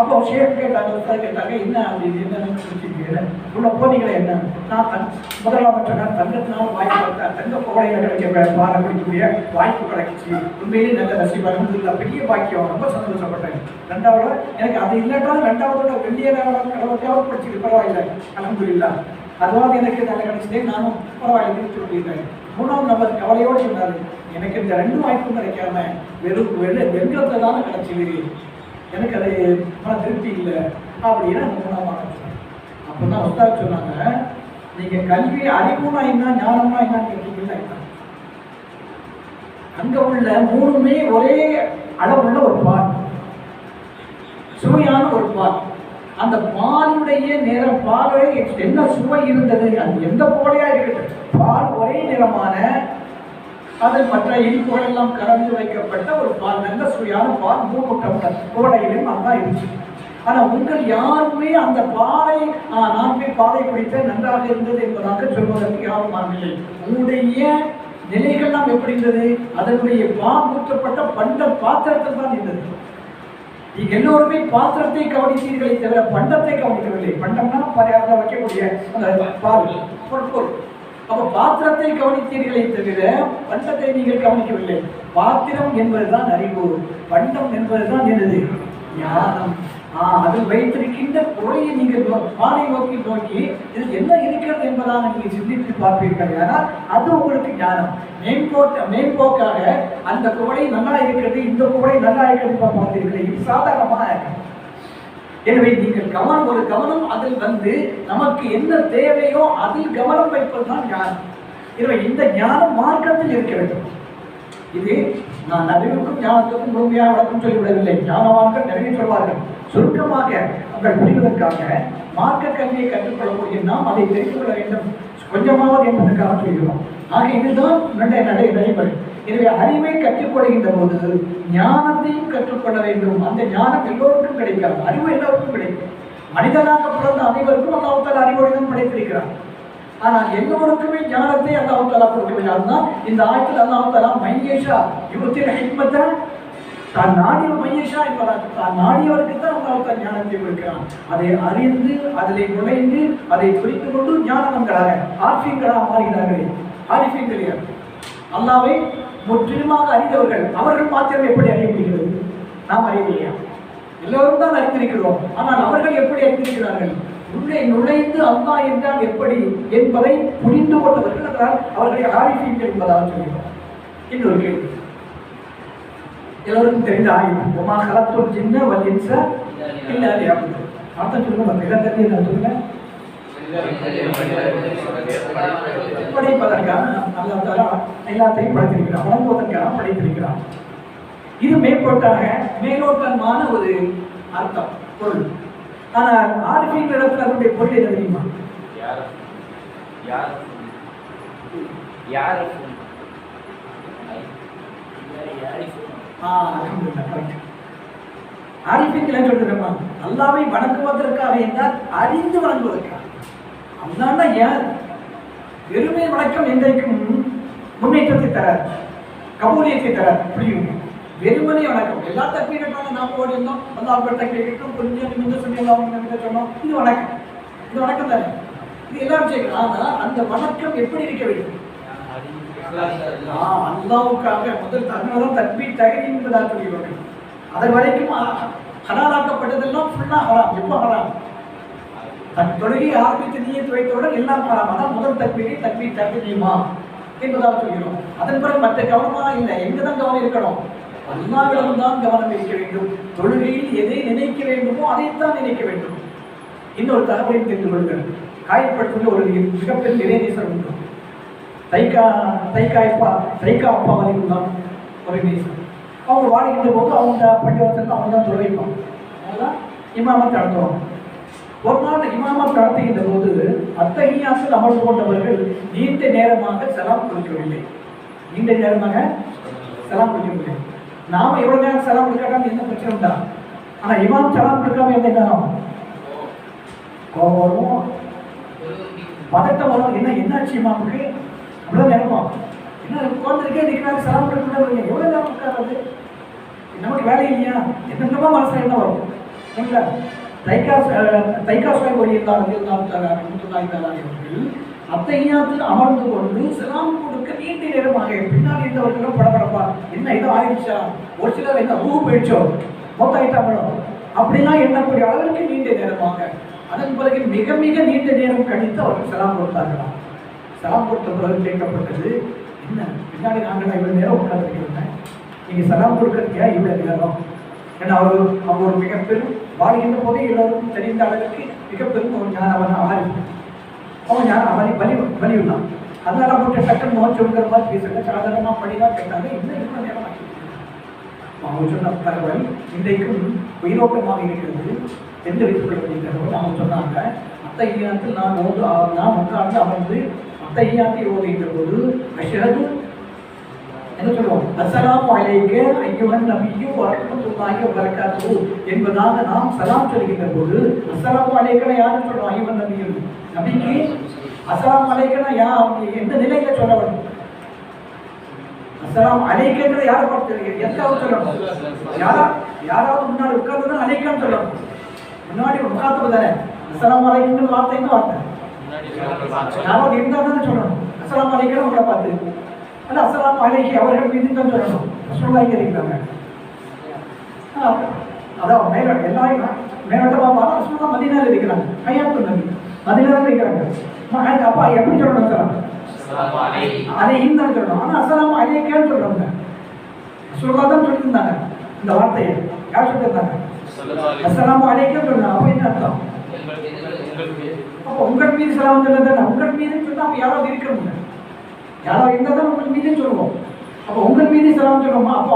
A: அப்போ ஷேப் கேட்டாங்க, என்ன அப்படின்னு, என்ன குடிச்சிருக்கீங்க, உள்ள போனீங்களே என்ன. நான் முதலாமற்ற தங்கத்தினால வாய்ப்பு பார்த்தேன், தங்க கோடையில் கிடைக்க பார குடிக்கக்கூடிய வாய்ப்பு கிடைச்சிச்சு, உண்மையிலேயே நல்ல ரசிப்பாங்க, இல்லை பெரிய பாக்கியம், ரொம்ப சந்தோஷப்பட்டேன். 2வது எனக்கு அது இல்லைன்றாலும் 2வதோட வெள்ளிய கடவுளையாவது படிச்சுட்டு பரவாயில்லை, அல்ஹம்துலில்லாஹ் அதுவாவது எனக்கு நல்ல கிடைச்சதே, நானும் பரவாயில்லை திருச்சி சொல்லியிருக்கேன். 3வது நபர் கவலையோடு சொன்னார், எனக்கு இந்த 2 வாய்ப்பும் கிடைக்காம வெறும் வெண்கலத்தை தானே கிடைச்சிது, எனக்கு அது மன திருப்தி இல்லை அப்படின்னு அந்த 3வது மாணவர். அப்போ தான் உஸ்தாத் சொன்னாங்க, நீங்க கல்வி அறிவுனா என்ன, ஞானம்னா என்னன்னு கேட்டீங்கன்னா என்ன, அங்க உள்ள 3மே ஒரே அளவுள்ள ஒரு பால், சுவையான ஒரு பால். அந்த பாலுடைய நிறம், பாலை என்ன சுவை இருந்தது, அது எந்த போலையா இருக்கட்டும், பால் ஒரே நிறமான, அதில் மற்ற இனிப்புகள் எல்லாம் கலந்து வைக்கப்பட்ட ஒரு பால், நல்ல சுவையான பால் 3 டம்ளர் கோடையிலும் அதான் இருந்துச்சு. ஆனா உங்கள் யாருமே அந்த பாலை நான் போய் பாலை குடித்த நன்றாக இருந்தது என்பதாக சொல்வதற்கு யாரும் ஆகவில்லை. உங்களுடைய நிலைகள்லாம் எப்படி இருந்தது, அதனுடைய பால் ஊற்றப்பட்ட பண்ட பாத்திரத்தில் தான் இருந்தது. நீங்க எல்லோருமே பாத்திரத்தை கவனித்தீர்களே தவிர பண்டத்தை கவனிக்கவில்லை. பண்டம்னா பரியாத வைக்கக்கூடிய அந்த பால் பொருள். அப்ப பாத்திரத்தை கவனித்தீர்களே தவிர பண்டத்தை நீங்கள் கவனிக்கவில்லை. பாத்திரம் என்பதுதான் அறிவு, பண்டம் என்பதுதான் என்னது, ஞானம். அதில் வைத்திருக்கின்ற பொருளையை நீங்கள் பாலை நோக்கி இதில் என்ன இருக்கிறது என்பதாக நீங்கள் சிந்தித்து பார்ப்பீர்கள். ஆனால் அது உங்களுக்கு ஞானம். மேம்போக்காக அந்த குவளை நல்லா இருக்கிறது, இந்த குவளை நல்லா இருக்கிறது பார்த்தீர்கள், இது சாதாரணமான. எனவே நீங்கள் ஒரு கவனம் அதில் வந்து நமக்கு என்ன தேவையோ அதில் கவனம் வைப்பதுதான் ஞானம். எனவே இந்த ஞானம் மார்க்கத்தில் இருக்க வேண்டும். இது நான் அறிவுக்கும் ஞானத்துக்கும் முழுமையாக வழக்கம் சொல்லிவிடவில்லை. ஞானமாக நிறைய சொல்வார்கள். சுருக்கமாக உங்கள் புரிவதற்காக மார்க்க கல்வியை கற்றுக்கொள்ளக்கூடிய நாம் அதை தெரிந்து கொள்ள வேண்டும் கொஞ்சமாவது என்பதற்காக சொல்கிறோம். ஆக இதுதான் நடைமுறை. எனவே அறிவை கற்றுக்கொள்கின்ற போது ஞானத்தையும் கற்றுக்கொள்ள வேண்டும். அந்த ஞானம் எல்லோருக்கும் கிடைக்காது, அறிவு எல்லோருக்கும் கிடைக்கும். மனிதனாக பிறந்த அனைவருக்கும் அல்லாஹ் தஆலா அறிவுடன் படைத்திருக்கிறார். ஆனால் எல்லோருக்குமே ஞானத்தை அல்லாஹ் தஆலா கொடுக்கவில்லை. அதுதான் இந்த ஆயத்தில் அல்லாஹ் தஆலா மையேஷா யுத்தில் ஹிக்மத, தான் நாடிய மையேஷா என்பதாக தான் நாடியவருக்கு தான் அல்லாஹ் தஆலா ஞானத்தை கொடுக்கிறான். அதை அறிந்து அதிலே நுழைந்து அதை புரிந்து கொண்டு ஞானவன்களாக ஆர்ஃபீன்களாக மாறுகிறார்களே. ஆரிஃபீன்கள் யார்? அல்லாஹ்வை முற்றிலுமாக அறிந்தவர்கள். அவர்கள் மாத்திரம் எப்படி அறிய முடிகிறது? நாம் அறியவில்லையா? எல்லோரும் தான் அறிந்திருக்கிறோம். ஆனால் அவர்கள் எப்படி அறிந்திருக்கிறார்கள்? உள்ளே நுழைந்து அல்லாஹ் என்றால் எப்படி என்பதை புரிந்து கொண்டவர்கள் என்றால் அவர்களை ஆரிஃபீன்கள் என்பதாக சொல்கிறோம். இன்னொரு கேள்வி, எல்லோருக்கும் தெரிந்த ஆயுதம் ஒமா கலத்துல் ஜின்ன வல் இன்ஸ இல்லா லியஅபுதூன். அர்த்தம் சொல்லுங்க, இதை தெரிஞ்சு நான் சொல்லுங்க. படைப்பதற்காக அல்லாஹ் தஆலா எல்லாத்தையும் படைத்திருக்கிறான், வணங்குவதற்காக படைத்திருக்கிறான். இது மேலோட்டமான ஒரு அர்த்தம் பொருள். ஆனால் ஆரிஃபீன் இடத்துல அதனுடைய பொருள் என்ன தெரியுமா? ஆரிஃபீன் சொல்றேன், அல்லாவை வணங்குவதற்காக என்றால் அறிந்து வணங்குவதற்காக. அல்லாஹ்னா யார்? வெறுமை வணக்கம் என்றைக்கும் முன்னேற்றத்தை தரார், கபூலியத்தை தரார். புரியுங்க? வெறுமனே வணக்கம் எல்லா தக்பீரட்டான நாம ஓடி இருந்தோம், அல்லாஹ் தக்பீரட்டும் கொஞ்சம் நிமிடம் சொல்லி அல்லாஹ் சொன்னோம், இது வணக்கம், இது வணக்கம் தானே, இது எல்லாரும் செய்யணும். ஆனா அந்த வணக்கம் எப்படி இருக்க வேண்டும்? அல்லாஹ்வுக்காக முதல் தன்னதான் தக்பீர் தகுதி என்பதாக சொல்லிடுவாங்க. அது வரைக்கும் ஹலாலாக்கப்பட்டதெல்லாம் ஃபுல்லா ஹராம். எப்போ ஹராம்? தன் தொழுகையை ஆரம்பித்து நீயத் வைத்தவுடன் எல்லாம் ஹராம். அதான் முதல் தக்பீர் தகுதியுமா என்பதாக சொல்கிறோம். அதன் பிறகு மற்ற கவனமா இல்லை. எங்கதான் கவனம் இருக்கணும்? அல்லாஹ்விடம் தான் கவனம் இருக்க வேண்டும். தொழுகையில் எதை நினைக்க வேண்டுமோ அதைத்தான் நினைக்க வேண்டும். இன்னொரு தகவலை தெரிந்து கொள்ளுங்கள். காயப்பட்டுள்ள ஒரு மிகப்பெரிய இறைநேசர் உண்டு. தைக்கா அப்பா வரைக்கும் தான் ஒரு நேசர். அவங்க வாழ்கின்ற போது அவங்க பள்ளிவாசல் அவங்க தான் தொழில்ப்பாங்க, அதெல்லாம் இமாமத் நடத்துவாங்க. ஒரு நாள் இமாமத் நடத்துகின்ற போது அத்தஹியாத்தில் அமர்ந்து கொண்டவர்கள் நீண்ட நேரமாக சலாம் கொடுக்கவில்லை. நீண்ட நேரமாக சலாம் கொடுக்கவில்லை. நாம எவ்வளவு நேரம் சலாம் கொடுக்காம என்ன பிரச்சனை உண்டா? ஆனா இமாம் சலாம் கொடுக்காம என்ன ஆகும்? கோபம் வரும், பதட்டம் வரும். என்னாச்சு இமாமுக்கு? அப்படிதான் நினைப்போம். என்ன உட்கார்ந்துருக்கே நிற்கிறாரு, சலாம் கொடுக்க எவ்வளவு நேரம் உட்கார்றது? நமக்கு வேலை இல்லையா? என்னென்னமோ மனசுல என்ன வரும் இல்லைங்களா? தைக்கா சுவாய் ஒழியிருந்தார்கள் அத்தகையாத்தில் அமர்ந்து கொண்டு சலாம் கொடுக்க நீண்ட நேரமாக பின்னால் இருந்தவர்களும் படப்படப்பா என்ன இதோ ஆயிடுச்சா, ஒரு சிலர் என்ன ரூ போயிடுச்சோ, மொத்தம் ஆயிட்டாங்களோ அப்படிலாம் எண்ணக்கூடிய அளவிற்கு நீண்ட நேரமாக. அதன் பிறகு மிக மிக நீண்ட நேரம் கழித்து அவர்கள் சலாம் கொடுத்தார்களாம். சலாம் கொடுத்த பிறகு கேட்கப்பட்டது, என்ன பின்னாடி நாங்கள் இவ்வளவு நேரம் உட்கார்ந்துருக்கிறோம், நீங்க சலாம் கொடுக்கறதுக்கா இவ்வளவு நேரம்? ஏன்னா அவங்க ஒரு மிகப்பெரும் வாழ்கின்ற போதே எல்லோருக்கும் தெரிந்த அளவுக்கு மிகப்பெரும் ஒரு ஞானவன் ஆரிஃப். அவன் ஞானம் வலியுள்ளான். அதனால போட்டு டக்குன்னு நோச்சு விடுற மாதிரி பேசுங்க, சாதாரணமா படிதான் கேட்டாங்க. இன்னும் இவ்வளவு நேரம் அவங்க சொன்ன தகவல் இன்றைக்கும் உயிரோட்டமாக இருக்கிறது. எந்த வைத்துக் கொள்கின்றனர் அவங்க சொன்னாங்க, அத்தகையாத்தில் நான் உட்கார்ந்து அமர்ந்து அத்தகையாத்தை ஓதுகின்ற போது அஷ்ஹது என்ன சொல்லுவோம், அஸ்ஸலாமு அலைக்க அய்யுஹன் நபியு வ ரஹ்மத்துல்லாஹி வ பரக்காத்துஹு என்பதாக நாம் சலாம் சொல்கின்ற போது அஸ்ஸலாமு அலைக்கனா யாரும் சொல்றோம்? அய்யுஹன் நபியு, நபிக்கு அஸ்ஸலாமு அலைக்கனா எந்த நிலையில சொல்ல வேண்டும்? அஸ்ஸலாமு அலைக்கங்கிறத யாரை பார்த்து எதுக்காக சொல்லணும்? யாராவது முன்னாடி உட்கார்ந்து அலைக்கான்னு சொல்லணும். முன்னாடி உட்கார்ந்து தானே அஸ்ஸலாமு அலைக்குங்கிற வார்த்தை என்ன வார்த்தை? யாராவது இருந்தால் தானே சொல்லணும். அஸ்ஸலாமு அலைக்கன்னு உங்களை பார்த்து அல்ல அஸ்ஸலாமு அலைஹி அவர்கள் மீது தான் சொல்லணும். ரசூலுல்லாஹி இருக்கிறாங்க. அதான் மேலோட்டமா பார்த்தா ரசூலுல்லாஹ் மதீனால இருக்கிறாங்க. ஹயாத்துன் நபி மதீனால இருக்கிறாங்க. அப்பா எப்படி சொல்லணும்? அஸ்ஸலாமு அலைஹி அலைஹின்னு தான் சொல்லணும். ஆனால் அஸ்ஸலாமு அலைக்கன்னு சொல்றாங்க. ரசூலுல்லாஹ் தான் சொல்லியிருந்தாங்க இந்த வார்த்தையை. யார் சொல்லியிருந்தாங்க? அஸ்ஸலாமு அலைக்கும் சொல்லணும். அப்போ என்ன அர்த்தம்? அப்போ உங்கள் மீது சலாம் சொல்லுங்க. உங்கள் மீது சொன்னா அப்போ யாராவது இருக்கணுங்க, யாராவது இருந்தால் தான் உங்கள் மீதே சொல்லுவோம். அப்போ உங்கள் மீதே சலாம் சொல்லுவோமா? அப்போ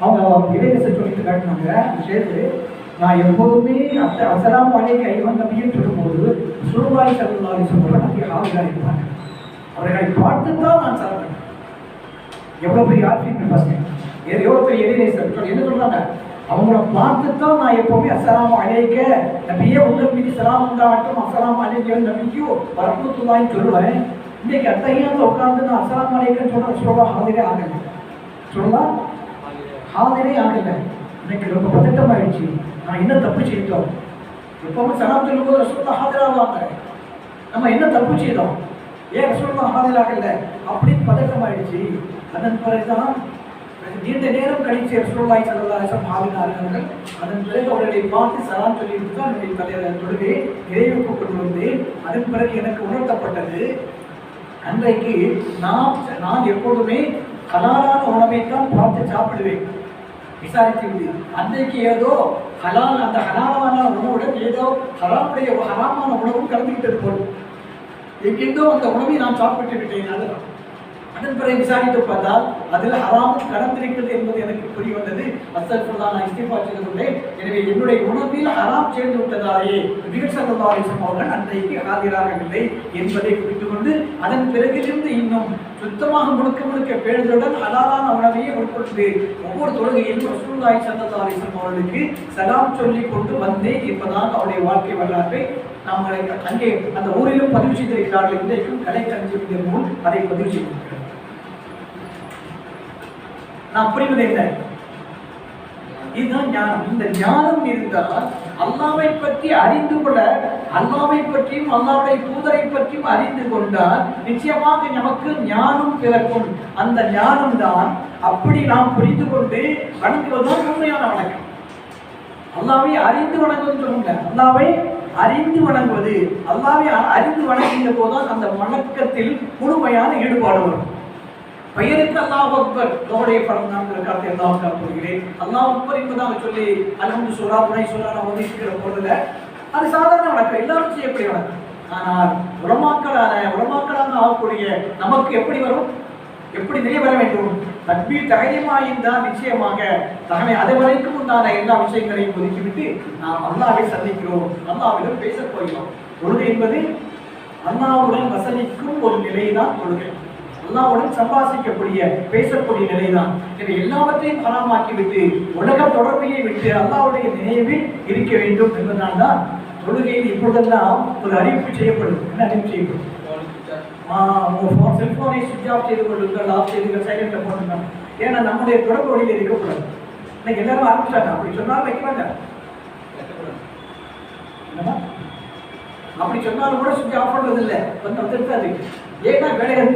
A: அவங்க இடைநேச சொல்லிட்டு காட்டினாங்க. சேர்த்து நான் எப்போதுமே அஸ்ஸலாமு அலைக்க அய்யுஹன் நபின்னு சொல்லும்போது ரசூலுல்லாஹி ஸல்லல்லாஹு அலைஹி வஸல்லம் நபி ஹாஜராக இருப்பாங்க. அவர்களை பார்த்து தான் நான் சலாம் பண்ணேன். எவ்வளோ பெரிய ஆர்ஃபின் பாருங்க, எவ்வளோ பெரிய இடைநேசர் என்ன சொல்றாங்க? அவங்கள பார்த்து தான் நான் எப்பவுமே அஸ்ஸலாமு அலைக்க நபியே உங்கள் மீது சலாம் உண்டாகட்டும், அஸ்ஸலாமு அலைக்க நபியு வ ரஹ்மத்துல்லாஹி சொல்லுவேன். இன்னைக்கு அத்தகையாத்தில் உட்கார்ந்து நான் அஸ்ஸலாமு அலைக்கும் சொல்கிறேன். ரசூலுல்லாஹ் ஹாதிரே ஆகலை. ரசூலுல்லாஹ் ஹாதிரே ஆகலை. இன்னைக்கு ரொம்ப பதட்டமாயிடுச்சு, நான் என்ன தப்பு செய்தோம்? எப்பவுமே சலாம் சொல்லும்போது ரசூலுல்லாஹ் ஹாதிராவாங்க, நம்ம என்ன தப்பு செய்தோம்? ஏன் ரசூலுல்லாஹ் ஹாதிராகலை அப்படின்னு பதட்டமாயிடுச்சு. அதன் பிறகுதான் நீண்ட நேரம் கழிச்சு ரசூலுல்லாஹி ஸல்லல்லாஹு அலைஹி வஸல்லம் ஆகினார்கள். அதன் பிறகு அவர்களை பார்த்து சலாம் சொல்லிவிட்டு தான் என்னுடைய தலைவர் தொழுகை நிறைவுக்கு கொண்டு வந்து அதன் பிறகு எனக்கு உணர்த்தப்பட்டது, அன்றைக்கு நான் எப்போதுமே ஹலாலான உணவை தான் பார்த்து சாப்பிடுவேன் விசாரித்து விடு. அன்றைக்கு ஏதோ அந்த ஹலாலான உணவுடன் ஏதோ ஹராமான உணவும் கலந்துகிட்டது போல் எங்கெந்தோ அந்த உணவை நான் சாப்பிட்டு விட்டேன். அதுதான் அதன் பிறகு விசாரித்து பார்த்தால் அதில் ஹராமும் கலந்திருக்கிறது என்பது எனக்கு புரிய வந்தது. அஸ்தக்ஃபிருல்லாஹ், நான் இஸ்திக்ஃபார் செய்து கொண்டேன். எனவே என்னுடைய உணவில் ஹராம் சேர்ந்து விட்டதாலே நபி ஸல்லல்லாஹு அலைஹி வஸல்லம் அவர்கள் அன்றைக்கு ஆஜராகவில்லை என்பதை புரிந்து கொண்டு அதன் பிறகிலிருந்து இன்னும் சுத்தமாக முழுக்க பேணுதலுடன் ஹலாலான உணவையே உட்கொண்டு ஒவ்வொரு தொழுகையிலும் ரசூலுல்லாஹி ஸல்லல்லாஹு அலைஹி வஸல்லம் அவர்களுக்கு சலாம் சொல்லிக் கொண்டு வந்தேன் என்பதாக அவருடைய வாழ்க்கை வரலாற்றை நாம் அங்கே அந்த ஊரிலும் பதிவு செய்திருக்கிறார்கள். இன்றைக்கும் கலைக்களஞ்சியம் நூல் அதை பதிவு செய்திருக்கிறார். நான் புரிவது என்ன? இதுதான் ஞானம். இந்த ஞானம் இருந்தால் அல்லாஹ்வை பற்றி அறிந்து கொள்ள, அல்லாஹ்வை பற்றியும் அல்லாஹ்வுடைய தூதரை பற்றியும் அறிந்து கொண்டால் நிச்சயமாக நமக்கு ஞானம் பிறக்கும். அந்த ஞானம் தான் அப்படி நாம் புரிந்து கொண்டு வணங்குவதுதான் உண்மையான வணக்கம். அல்லாஹ்வை அறிந்து வணங்குவது சொல்லுங்க. அல்லாஹ்வை அறிந்து வணங்குவது, அல்லாஹ்வை அறிந்து வணங்குகின்ற போதுதான் அந்த வணக்கத்தில் முழுமையான ஈடுபாடு வரும். பெயருக்கு அல்லாஹ் அக்பர் தோடைய படம் நான் இருக்காது அல்லாஹ் போகிறேன் அல்லாஹ் அக்பர் என்பதாக சொல்லி அல்ஹம்து சூரா துணை சூரா நான் ஒதுக்கிற பொருள் அது சாதாரண வணக்கம், எல்லாரும் செய்யக்கூடிய வணக்கம். ஆனால் உலமாக்களாக ஆகக்கூடிய நமக்கு எப்படி வரும், எப்படி தெரிய வர வேண்டும்? தக்பீர் தஹரீமாயின் நிச்சயமாக தகமை அதை வரைக்கும் உண்டான எல்லா விஷயங்களையும் ஒதுக்கிவிட்டு நாம் அல்லாஹ்வை சந்திக்கிறோம், அல்லாஹ்விடம் பேசப் போகிறோம். தொழுகை என்பது அல்லாஹ்வுடன் வசனிக்கும் ஒரு நிலைதான் தொழுகை. அல்லாஹ்வுடன் சம்பாசிக்கக்கூடிய பேசக்கூடிய நிலைதான். இதை எல்லாவற்றையும் ஹராமாக்கி விட்டு உலக தொடர்பையை விட்டு அல்லாஹ்வுடைய நினைவில் இருக்க வேண்டும் என்பதனால் தான் தொழுகையில் இப்பொழுதெல்லாம் ஒரு அறிவிப்பு செய்யப்படும். என்ன அறிவிப்பு செய்யப்படும்? செல்போனை சுவிட்ச் ஆஃப் செய்து கொள்ளுங்கள், ஆஃப் செய்து சைலண்ட்ல போட்டுங்க. ஏன்னா நம்முடைய தொடர்பு வழியில் இருக்கக்கூடாது. இன்னைக்கு எல்லாரும் ஆரம்பிச்சாங்க. அப்படி சொன்னாலும் வைக்கிறாங்க. அப்படி சொன்னாலும் கூட சுவிட்ச் ஆஃப் பண்றது இல்லை, வந்து இருக்காது. ஏன்னா வேலைகள்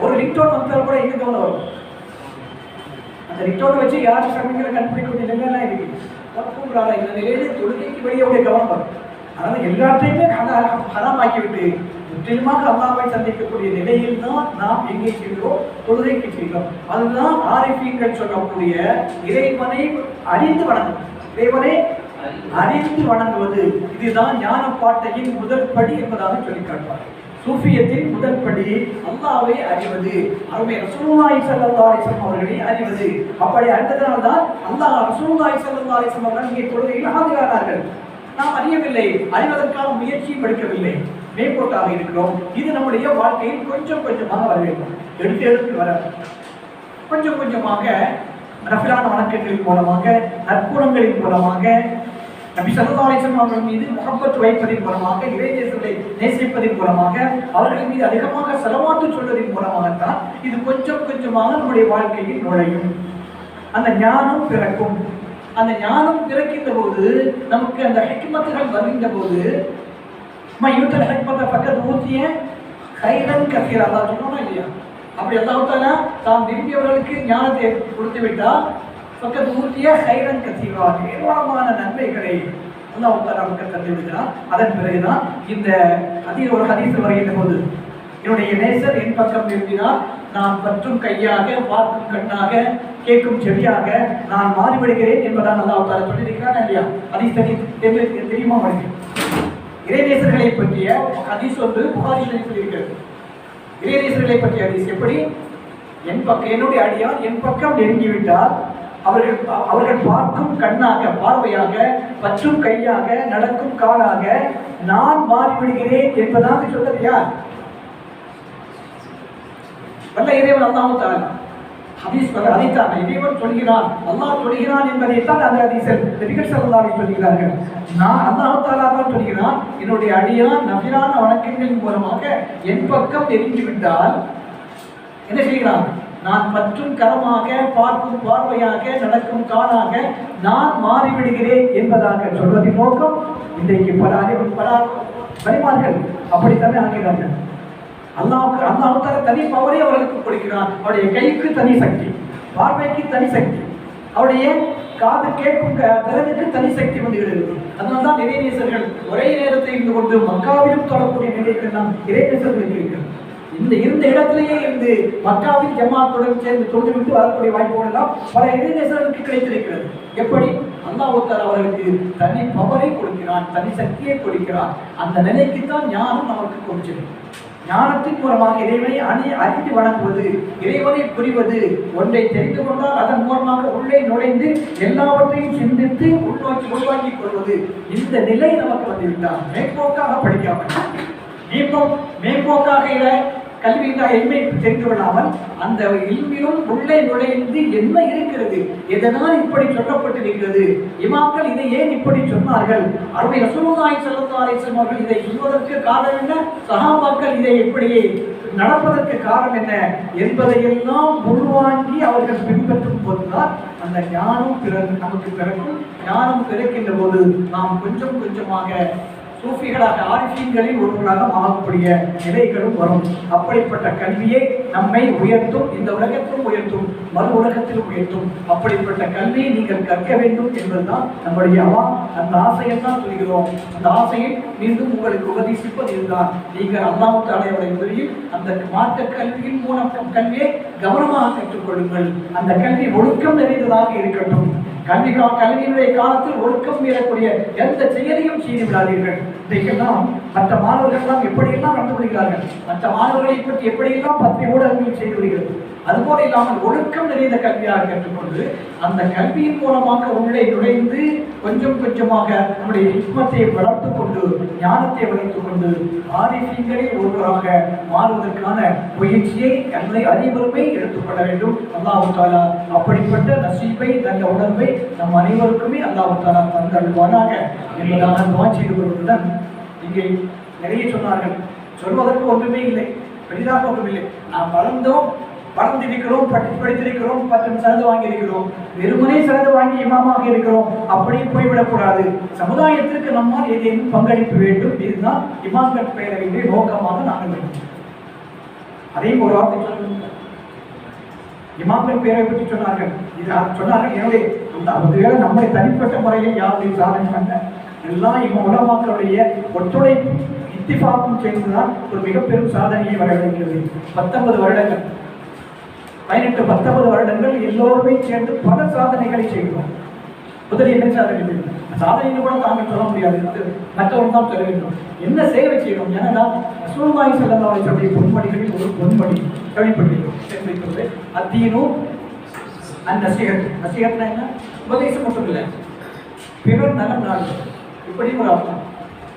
A: ஒரு ரிங்டோன் வந்தால் கூட எங்க கவனம் வரும்? அந்த ரிங்டோனை வச்சு யாரும் சமைக்கிற கண்டுபிடிக்கக்கூடிய நிலையெல்லாம் இருக்கு. இந்த நிலையில தொழுகைக்கு வெளியே கவனம் வரும். அதனால எல்லாத்தையுமே ஹராமாக்கிவிட்டு முற்றிலுமாக அல்லாஹ்வை சந்திக்கக்கூடிய நிலையில் தான் நாம் எங்கே செல்கிறோம்? தொழுகைக்கு செல்கிறோம். அதுதான் ஆரிஃபீன்கள் சொல்லக்கூடிய இறைவனை அறிந்து வணங்கும். இறைவனை அறிந்து வணங்குவது இதுதான் ஞான பாட்டையின் முதல் படி என்பதாக சொல்லி காட்டுவார். சூஃபியத்தின் முதல் படி அல்லாஹ்வை அறிவது, அருமை ரசூலுல்லாஹி ஸல்லல்லாஹு அலைஹி வஸல்லம் அவர்களை அறிவது. அப்படி அறிந்ததனால் தான் அல்லாஹ் ரசூலுல்லாஹி ஸல்லல்லாஹு அலைஹி வஸல்லம் அவர்கள் இங்கே தொழுகையில் ஆஜரானார்கள். நாம் அறியவில்லை, அறிவதற்கான முயற்சியும் எடுக்கவில்லை, மேம்போட்டாக இருக்கிறோம். இது நம்முடைய வாழ்க்கையில் கொஞ்சம் கொஞ்சமாக வர வேண்டும். எடுத்து வர கொஞ்சம் கொஞ்சமாக நஃபிலான வணக்கங்களின் மூலமாக, நற்குணங்களின் மூலமாக, நபி ஸல்லல்லாஹு அலைஹி வஸல்லம் அவர்கள் மீது முஹப்பத் வைப்பதின் மூலமாக, இறைநேசத்தை நேசிப்பதின் மூலமாக, அவர்கள் மீது அதிகமாக ஸலவாத்து சொல்வதன் மூலமாகத்தான் இது கொஞ்சம் கொஞ்சமாக நம்முடைய வாழ்க்கையில் நுழையும். அந்த ஞானம் பிறக்கும். அந்த ஞானம் பிறக்கின்ற போது, நமக்கு அந்த ஹிக்மத்துகள் வருகின்ற போது, யூத்தல் ஹிக்மத்தை பக்கத்து ஊற்றிய கைரன் கசீரா அல்லாஹ் சொன்னோம்னா இல்லையா? அப்படி அல்லாஹ் தஆலா தாம் விரும்பியவர்களுக்கு ஞானத்தை கொடுத்து விட்டால் பக்கத்து ஊற்றிய கைரன் கசீரா ஏராளமான நன்மைகளை அல்லாஹ் தஆலா நமக்கு தந்து விடுகிறார். அதன் பிறகுதான் இந்த ஒரு ஹதீஸ் வருகின்ற போது, என்னுடைய நேசர் என் பக்கம் விரும்பினால் நான் பற்றும் கையாக, பார்க்கும் கண்ணாக, கேட்கும் செவியாக நான் மாறிவிடுகிறேன் என்பதாக அல்லாஹ் தஆலா சொல்லியிருக்கிறான் இல்லையா? ஹதீஸ் தெரியுமா உங்களுக்கு? இறைநேசர்களை பற்றிய ஹதீஸ் ஒன்று புகாரில் சொல்லியிருக்கிறது. இறைநேசர்களை பற்றிய ஹதீஸ் எப்படி? என்னுடைய அடியார் என் பக்கம் நெருங்கிவிட்டால் அவர்கள் பார்க்கும் கண்ணாக, பார்வையாக, பற்றும் கையாக, நடக்கும் காலாக நான் மாறிவிடுகிறேன் என்பதாக சொல்றது யார்? வல்ல இறைவன் அல்லாஹ் தஆலா. ஹதீஸ் அதைத்தான் இறைவன் சொல்கிறான், அல்லாஹ் சொல்கிறான் என்பதைத்தான் அந்த ஹதீஸில் நபிகள் ஸல்லல்லாஹு அலைஹி சொல்கிறார்கள். நான் அல்லாஹ் தஆலா தான் சொல்கிறான், என்னுடைய அடியான் நஃபிலான வணக்கங்களின் மூலமாக என் பக்கம் நெருங்கிவிட்டால் என்ன செய்கிறான்? நான் பற்றும் கரமாக, பார்க்கும் பார்வையாக, நடக்கும் காலாக நான் மாறிவிடுகிறேன் என்பதாக சொல்வதின் நோக்கம் இன்றைக்கு பல வலிமார்கள் அப்படித்தானே ஆகிறார்கள். அல்லாஹ் தனி பவரை அவர்களுக்கு கொடுக்கிறான். அவருடைய கைக்கு தனி சக்தி, பார்வைக்கு தனி சக்தி, அவருடைய காது கேட்கும் திறனுக்கு தனி சக்தி வந்து விடுகிறது. அதனால்தான் இறைநேசர்கள் ஒரே நேரத்தை இருந்து கொண்டு மக்காவிலும் தொடரக்கூடிய நிலைக்கு நாம் இறைநேசர்களுக்கு இருக்கிறோம். இந்த இருந்த இடத்திலேயே இருந்து மக்காவின் ஜமாத்துடன் சேர்ந்து தொழுதுவிட்டு வரக்கூடிய வாய்ப்புகள் எல்லாம் பல இறைநேசர்களுக்கு கிடைத்திருக்கிறது. எப்படி? அல்லாஹ் அவர்களுக்கு தனி பவரை கொடுக்கிறான், தனி சக்தியை கொடுக்கிறான். அந்த நிலைக்குத்தான் ஞானம் நமக்கு கொடுக்கிறது. ஞானத்தின் மூலமாக இறைவனை அறிந்து வணங்குவது, இறைவனை புரிவது, ஒன்றை தெரிந்து கொண்டால் அதன் மூலமாக உள்ளே நுழைந்து எல்லாவற்றையும் சிந்தித்து உள்வாங்கிக் கொள்வது, இந்த நிலை நமக்கு வந்துவிட்டால் மேம்போக்காக படிக்காமல் மேம்போக்காக கல்வியின் எளிமை தெரிந்து கொள்ளாமல் அந்த இல்மிலும் உள்ளே நுழைந்து என்ன இருக்கிறது, எதனால் இப்படி சொல்லப்பட்டிருக்கிறது, இமாம்கள் இதை ஏன் இப்படி சொன்னார்கள், அருமை ரசூலுல்லாஹி ஸல்லல்லாஹு அலைஹி வஸல்லம் அவர்கள் இதை சொல்வதற்கு காரணம் என்ன, சஹாபாக்கள் இதை எப்படி நடப்பதற்கு காரணம் என்ன என்பதையெல்லாம் உள்வாங்கி அவர்கள் பின்பற்றும் போதுதான் அந்த ஞானம் நமக்கு பிறக்கும். ஞானம் பிறக்கின்ற போது நாம் கொஞ்சம் கொஞ்சமாக சூஃபிகளாக ஆரிஃபீன்களில் ஒருவராக ஆகக்கூடிய நிலைகளும் வரும். அப்படிப்பட்ட கல்வியை நம்மை உயர்த்தும், இந்த உலகத்திலும் உயர்த்தும், மறு உலகத்திலும் உயர்த்தும். அப்படிப்பட்ட கல்வியை நீங்கள் கற்க வேண்டும் என்பதுதான் நம்முடைய அந்த ஆசையைத்தான் சொல்கிறோம். அந்த ஆசையை மீண்டும் உங்களுக்கு உபதேசிப்பது இதுதான். நீங்கள் அல்லாஹ் தஆலாவுடைய உதவியில் அந்த மார்க்க கல்வியின் மூலம் கல்வியை கவனமாக கற்றுக்கொள்ளுங்கள். அந்த கல்வி ஒழுக்கம் நிறைந்ததாக இருக்கட்டும். கல்வியினுடைய காலத்தில் ஒழுக்கம் மீறக்கூடிய எந்த செயலையும் செய்து விடாதீர்கள். இன்றைக்கெல்லாம் மற்ற மாணவர்கள் எப்படியெல்லாம் கண்டுபிடிக்கிறார்கள், மற்ற மாணவர்களை பற்றி எப்படியெல்லாம் பத்திரிகை ஊடகங்கள் செய்து விடுகிறது. அதுபோல இல்லாமல் ஒழுக்கம் நிறைந்த கல்வியாக கற்றுக்கொண்டு அந்த கல்வியின் மூலமாக உள்ளே நுழைந்து கொஞ்சம் கொஞ்சமாக நம்முடைய ஹிக்மத்தை வளர்த்து கொண்டு ஞானத்தை வளர்த்து கொண்டு ஆரிஃபீன்களில் ஒருவராக மாறுவதற்கான முயற்சியை நம்மை அனைவருமே எடுத்துக்கொள்ள வேண்டும். அல்லாஹ் தஆலா அப்படிப்பட்ட நசீபை, நல்ல உணர்வை நம் அனைவருக்குமே அல்லாஹ் தஆலா தந்தருள்வானாக என்பதாக துஆ செய்து கொள்வதுடன், இங்கே நிறைய சொன்னார்கள், சொல்வதற்கு ஒன்றுமே இல்லை, பெரிதாக ஒன்றுமில்லை. நாம் வளர்ந்திருக்கிறோம், படித்திருக்கிறோம், 10 சரது வாங்கி இருக்கிறோம், வெறுமனே சரது வாங்கி இமாமாக இருக்கிறோம், அப்படியே போய்விடக்கூடாது. சமுதாயத்திற்கு நம்மால் ஏதேனும் பங்களிப்பு வேண்டும். இதுதான் இமாம்கள் பேரவையுடைய நோக்கமாக நாங்கள் வேண்டும். அதையும் ஒரு வார்த்தை சொல்லுங்கள். இமாம்கள் பேரை பற்றி சொன்னார்கள். இது சொன்னார்கள், எனவே ஒருவேளை நம்முடைய தனிப்பட்ட முறையில் யாருடைய சாதனை பண்ண எல்லா உலமாக்களுடைய ஒத்துழைப்பு இத்திஃபாக்கும் சேர்ந்துதான் ஒரு மிக பெரும் சாதனையை வரவேற்கிறது. 19 வருடங்கள் 19 வருடங்கள் எல்லோருமே சேர்ந்து பல சாதனைகளை செய்கிறோம். முதலில் என்ன சாதனை கூட தாங்கள் சொல்ல முடியாது, மற்றவர்கள் தான் சொல்ல வேண்டும். என்ன சேவை செய்யணும்? ஏன்னா ரசூலுல்லாஹி ஸல்லல்லாஹு அலைஹி வஸல்லம் பொன்மொழிகளில் ஒரு பொன்மொழி கேள்விப்பட்டிருக்கிறோம். அத்தீனும் அந்த நசீஹத் என்ன? உபதேசம் மட்டும் இல்லை, பிறர் நலம் நாடு, இப்படி ஒரு அர்த்தம்.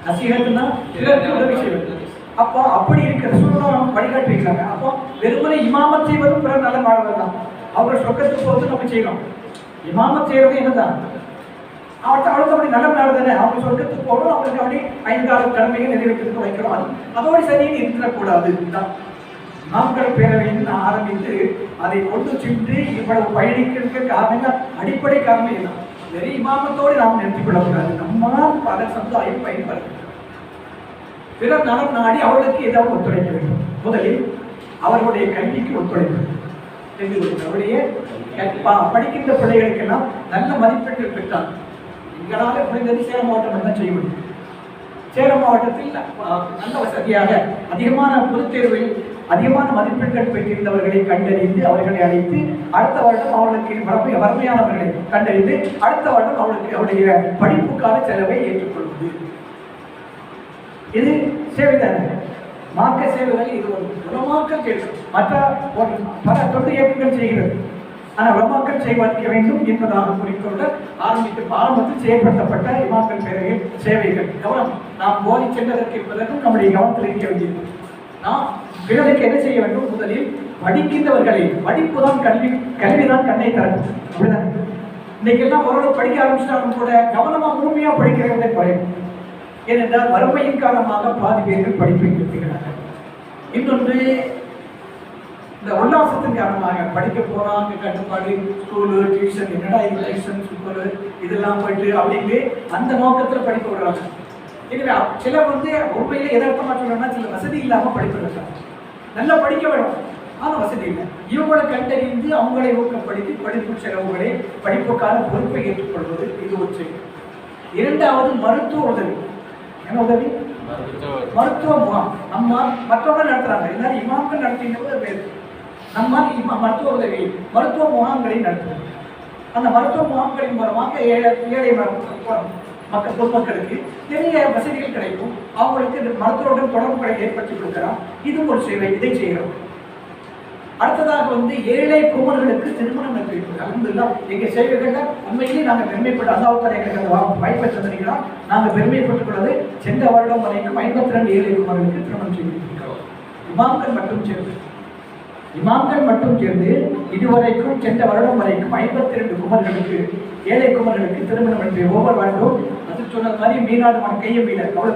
A: நசீஹத்னா பிறருக்கு உதவி செய்வது. அப்போ அப்படி இருக்கிற சூழ்நிலை வழிகாட்டி வைக்கிறாங்க. அப்போ வெறுமனை இமாமத் செய்வதும் பிறர் நலம் வாழ்வதுதான். அவர்கள் சொர்க்கத்துக்கு போகிறது நம்ம செய்யணும். இமாமத் செய்வது என்னதான்? அவளுக்கு அப்படி நலம் நாடுதானே, அவங்க சொர்க்கத்துக்கு போகணும், அவங்களுக்கு அப்படி 5 கால கடமைகள் நிறைவேற்றுறதுக்கு வைக்கிறோம். அதோடு சரின்னு இருக்கக்கூடாது. இமாம்கள் பேரவைன்னு ஆரம்பித்து அதை கொண்டு சென்று இவ்வளவு பயணிக்கிறதுக்கு காரணம், அடிப்படை காரணம் என்ன? வெறும் இமாமத்தோடு நாம் நிறுத்திக் கொள்ளக்கூடாது. நம்மால் பல சமுதாயம் பயன்படுகிறது. பிறர் நலம் நாடி அவர்களுக்கு ஏதாவது ஒத்துழைக்க வேண்டும். முதலில் அவர்களுடைய கல்விக்கு ஒத்துழைப்பு அவருடைய படிக்கின்ற பிள்ளைகளுக்கெல்லாம் நல்ல மதிப்பெண்கள் பெற்றார். எங்களால் புரிந்தது சேலம் மாவட்டம் தான் செய்ய முடியும். சேலம் மாவட்டத்தில் நல்ல வசதியாக அதிகமான பொதுத் தேர்வில் அதிகமான மதிப்பெண்கள் பெற்றிருந்தவர்களை கண்டறிந்து அவர்களை அழைத்து அடுத்த வருடம் அவர்களுக்கு வறுமையானவர்களை கண்டறிந்து அடுத்த வருடம் அவருடைய படிப்புக்கான செலவை ஏற்றுக்கொள்வது. இது சேவைதானே, மார்க்க சேவைகள். இது ஒரு உலமாக்கள் கேட்கும், மற்ற பல தொண்டு இயக்கங்கள் செய்கிறது. ஆனால் உலமாக்கள் செய்வதற்கு வேண்டும் என்பதாக குறிக்கோளுடன் ஆரம்பத்தில் செயல்படுத்தப்பட்ட இமாம்கள் பேரவையில் சேவைகள். கவனம், நாம் போதி சென்றதற்கு பிறகும் நம்முடைய கவனத்தில் இருக்க வேண்டியது. நாம் பிறருக்கு என்ன செய்ய வேண்டும்? முதலில் படிக்கின்றவர்களை, படிப்புதான் கல்விதான் கண்ணை தரணும். அப்படிதான் இன்னைக்கெல்லாம் ஓரளவு படிக்க ஆரம்பிச்சிட்டாலும் கூட கவனமாக முழுமையாக படிக்கிறவர்களே குறையும். ஏனென்றால் வறுமையின் காரணமாக பாதி பேர்கள் படிப்பை நிறுத்துகிறார்கள். இன்னொன்று, இந்த உல்லாசத்தின் காரணமாக படிக்க போனாங்க கட்டுப்பாடு, ஸ்கூலு, டியூஷன், என்னடா இது டியூஷன், ஸ்கூலு இதெல்லாம் போயிட்டு அப்படின்னு அந்த நோக்கத்தில் படிக்க விடுறாங்க. எனவே சிலர் உண்மையிலே எதார்த்தமாக சொல்லணும்னா சில வசதி இல்லாமல் படிப்பு இருக்காங்க. நல்லா படிக்க வேணும், ஆனால் வசதி இல்லை. இவங்களை கண்டறிந்து அவங்களை ஊக்கப்படுத்தி படிப்பு செலவுகளை படிப்புக்கான பொறுப்பை ஏற்றுக்கொள்வது இது ஒரு செயல். இரண்டாவது மருத்துவ உதவி. என்ன உதவி? மருத்துவ முகாம். நம்ம மற்றவங்க நடத்துறாங்க, எல்லாரும் இமாம்கள் நடத்தினது வேறு. நம்ம மருத்துவ உதவி மருத்துவ முகாம்களை நடத்துவோம். அந்த மருத்துவ முகாம்களின் மூலமாக ஏழை மக்கள் பொதுமக்களுக்கு நிறைய வசதிகள் கிடைக்கும். அவங்களுக்கு மருத்துவருடன் தொடர்புகளை ஏற்படுத்தி கொடுக்கலாம். இதுவும் ஒரு சேவை, இதை செய்கிறோம். அடுத்ததாக ஏழை குமர்களுக்கு திருமணம் நடத்திருக்கிறோம். அல்ஹம்துலில்லாஹ் எங்கள் சேவைகளில் உண்மையிலேயே நாங்கள் பெருமைப்பட்டு அல்லாஹ் தஆலா எங்களுக்கு அந்த வாய்ப்பை தந்திருக்கிறோம். நாங்கள் பெருமைப்பட்டுக் கொள்வது சென்ற வருடம் வரைக்கும் 52 ஏழை குமர்களுக்கு திருமணம் செய்திருக்கிறோம். இமாம்கள் மட்டும் சேர்ந்து இதுவரைக்கும் சென்ற வருடம் வரைக்கும் 52 குமர்களுக்கு, ஏழை குமர்களுக்கு திருமணம் நடத்தி ஒவ்வொரு வருடம் அது சொன்ன மாதிரி மீனாடு கையை மீன அவ்வளோ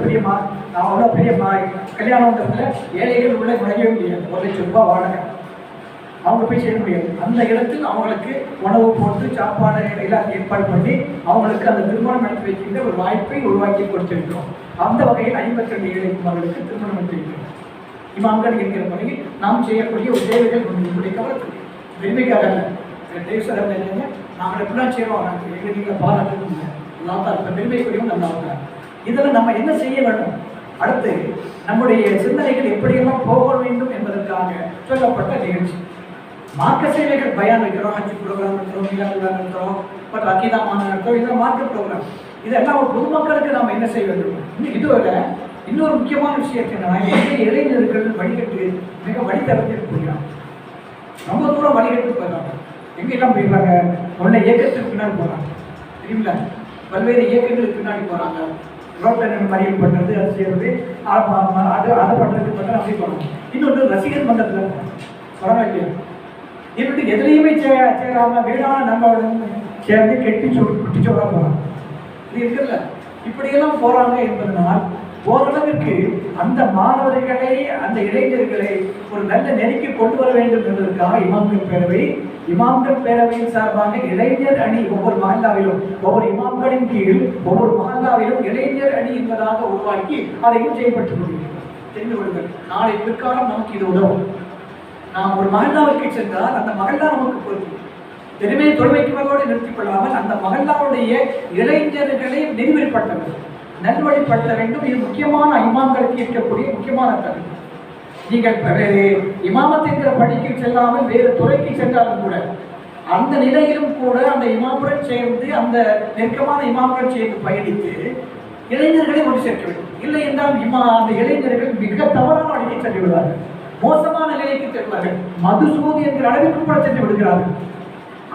A: பெரிய கல்யாணம் ஏழைகள் உள்ள நுழையவே முடியாது. 1 லட்சம் ரூபாய் வாடகை அவங்க போய் செய்ய முடியாது. அந்த இடத்தில் அவங்களுக்கு உணவு போட்டு சாப்பாடு எல்லாம் ஏற்பாடு பண்ணி அவங்களுக்கு அந்த திருமணம் நடத்தி வைக்கின்ற ஒரு வாய்ப்பை உருவாக்கி கொடுத்திருக்கிறோம். அந்த வகையில் 52 ஏழை குமர்களுக்கு திருமணம் நடத்தியிருக்கிறோம். இமாம்கள் என்கிற முறையில் நாம் செய்யக்கூடிய ஒரு சேவைகள் நம்முடைய கவனத்துக்கு பெருமைக்காக இல்லை. நாங்கள் எப்படிலாம் செய்வோம், நாங்கள் நீங்கள் பாராட்டுறது இல்லை. நல்லா பெருமைக்குரியவும் நல்லா இருக்கிறாங்க. இதில் நம்ம என்ன செய்ய வேண்டும்? அடுத்து நம்முடைய சிந்தனைகள் எப்படியெல்லாம் போக வேண்டும் என்பதற்காக சொல்லப்பட்ட நிகழ்ச்சி. மார்க்க சேவைகள் பயான் வைக்கிறோம், ஹஜ் ப்ரோக்ராம் நடத்துகிறோம், மீலாது விழா நடத்துகிறோம், பட் அக்கீதா மாநாடு நடத்துகிறோம். இதெல்லாம் மார்க்க ப்ரோக்ராம். இதெல்லாம் ஒரு பொதுமக்களுக்கு நாம் என்ன செய்ய வேண்டும்? இதுவரை இன்னொரு முக்கியமான விஷயத்தை இளைஞர்கள் வழிகட்டு மிக வழித்தரத்தில் போகிறாங்க. ரொம்ப தூரம் வழிகட்டு போயிடறாங்க. எங்கெல்லாம் போயிடுறாங்க? உடனே இயக்கத்துக்கு பின்னாடி போகிறாங்க. தெரியுங்களா? பல்வேறு இயக்கங்களுக்கு பின்னாடி போகிறாங்க. ரோட்டில் மறியல் பண்ணுறது, அது செய்யறது, அதை பண்ணுறதுக்கு மட்டும் அப்படி போகிறாங்க. இன்னொன்று ரசிகர் மன்றத்தில் போகிறாங்க இல்லையா? இப்படி எதுலையுமே சேராம வீடான நம்மளுடன் சேர்ந்து கெட்டி குட்டிச்சோரா போகிறாங்க. இது இருக்குல்ல, இப்படியெல்லாம் போகிறாங்க என்பதனால் ஓரளவிற்கு அந்த மாணவர்களை, அந்த இளைஞர்களை ஒரு நல்ல நெருக்கி கொண்டு வர வேண்டும் என்பதற்காக இமாம்கள் பேரவையின் சார்பாக இளைஞர் அணி ஒவ்வொரு மஹல்லாவிலும், ஒவ்வொரு இமாம்களின் கீழ் ஒவ்வொரு மஹல்லாவிலும் இளைஞர் அணி என்பதாக உருவாக்கி அதையும் செய்யப்பட்டு கொண்டிருக்கிறது. தெரிந்து கொள்ளுங்கள், நாளை பிற்காலம் நமக்கு இது உதவும். நாம் ஒரு மஹல்லாவிற்கு சென்றால் அந்த மஹல்லா நமக்கு பொறுப்பு. எனவே தொழில்வைக்குவதோடு நிறுத்திக் கொள்ளாமல் அந்த மஹல்லாவுடைய இளைஞர்களை நெறிமுறைப்படுத்த வேண்டும், நல்வழிப்படுத்த வேண்டும். இது முக்கியமான இமாம்களுக்கு இருக்கக்கூடிய முக்கியமான கருத்து. நீங்கள் இமாமத் என்கிற பணிக்கு செல்லாமல் வேறு துறைக்கு சென்றாலும் கூட அந்த நிலையிலும் கூட அந்த இமாமுடன் சேர்ந்து அந்த நெருக்கமான இமாமுடன் சேர்ந்து பயணித்து இளைஞர்களை ஒன்று சேர்க்க வேண்டும். இல்லை என்றால் அந்த இளைஞர்கள் மிக தவறான வழியை சென்று விடுவார்கள், மோசமான நிலைக்கு செல்வார்கள், மதுசூதி என்கிற அளவிற்கு கூட சென்று விடுகிறார்கள்.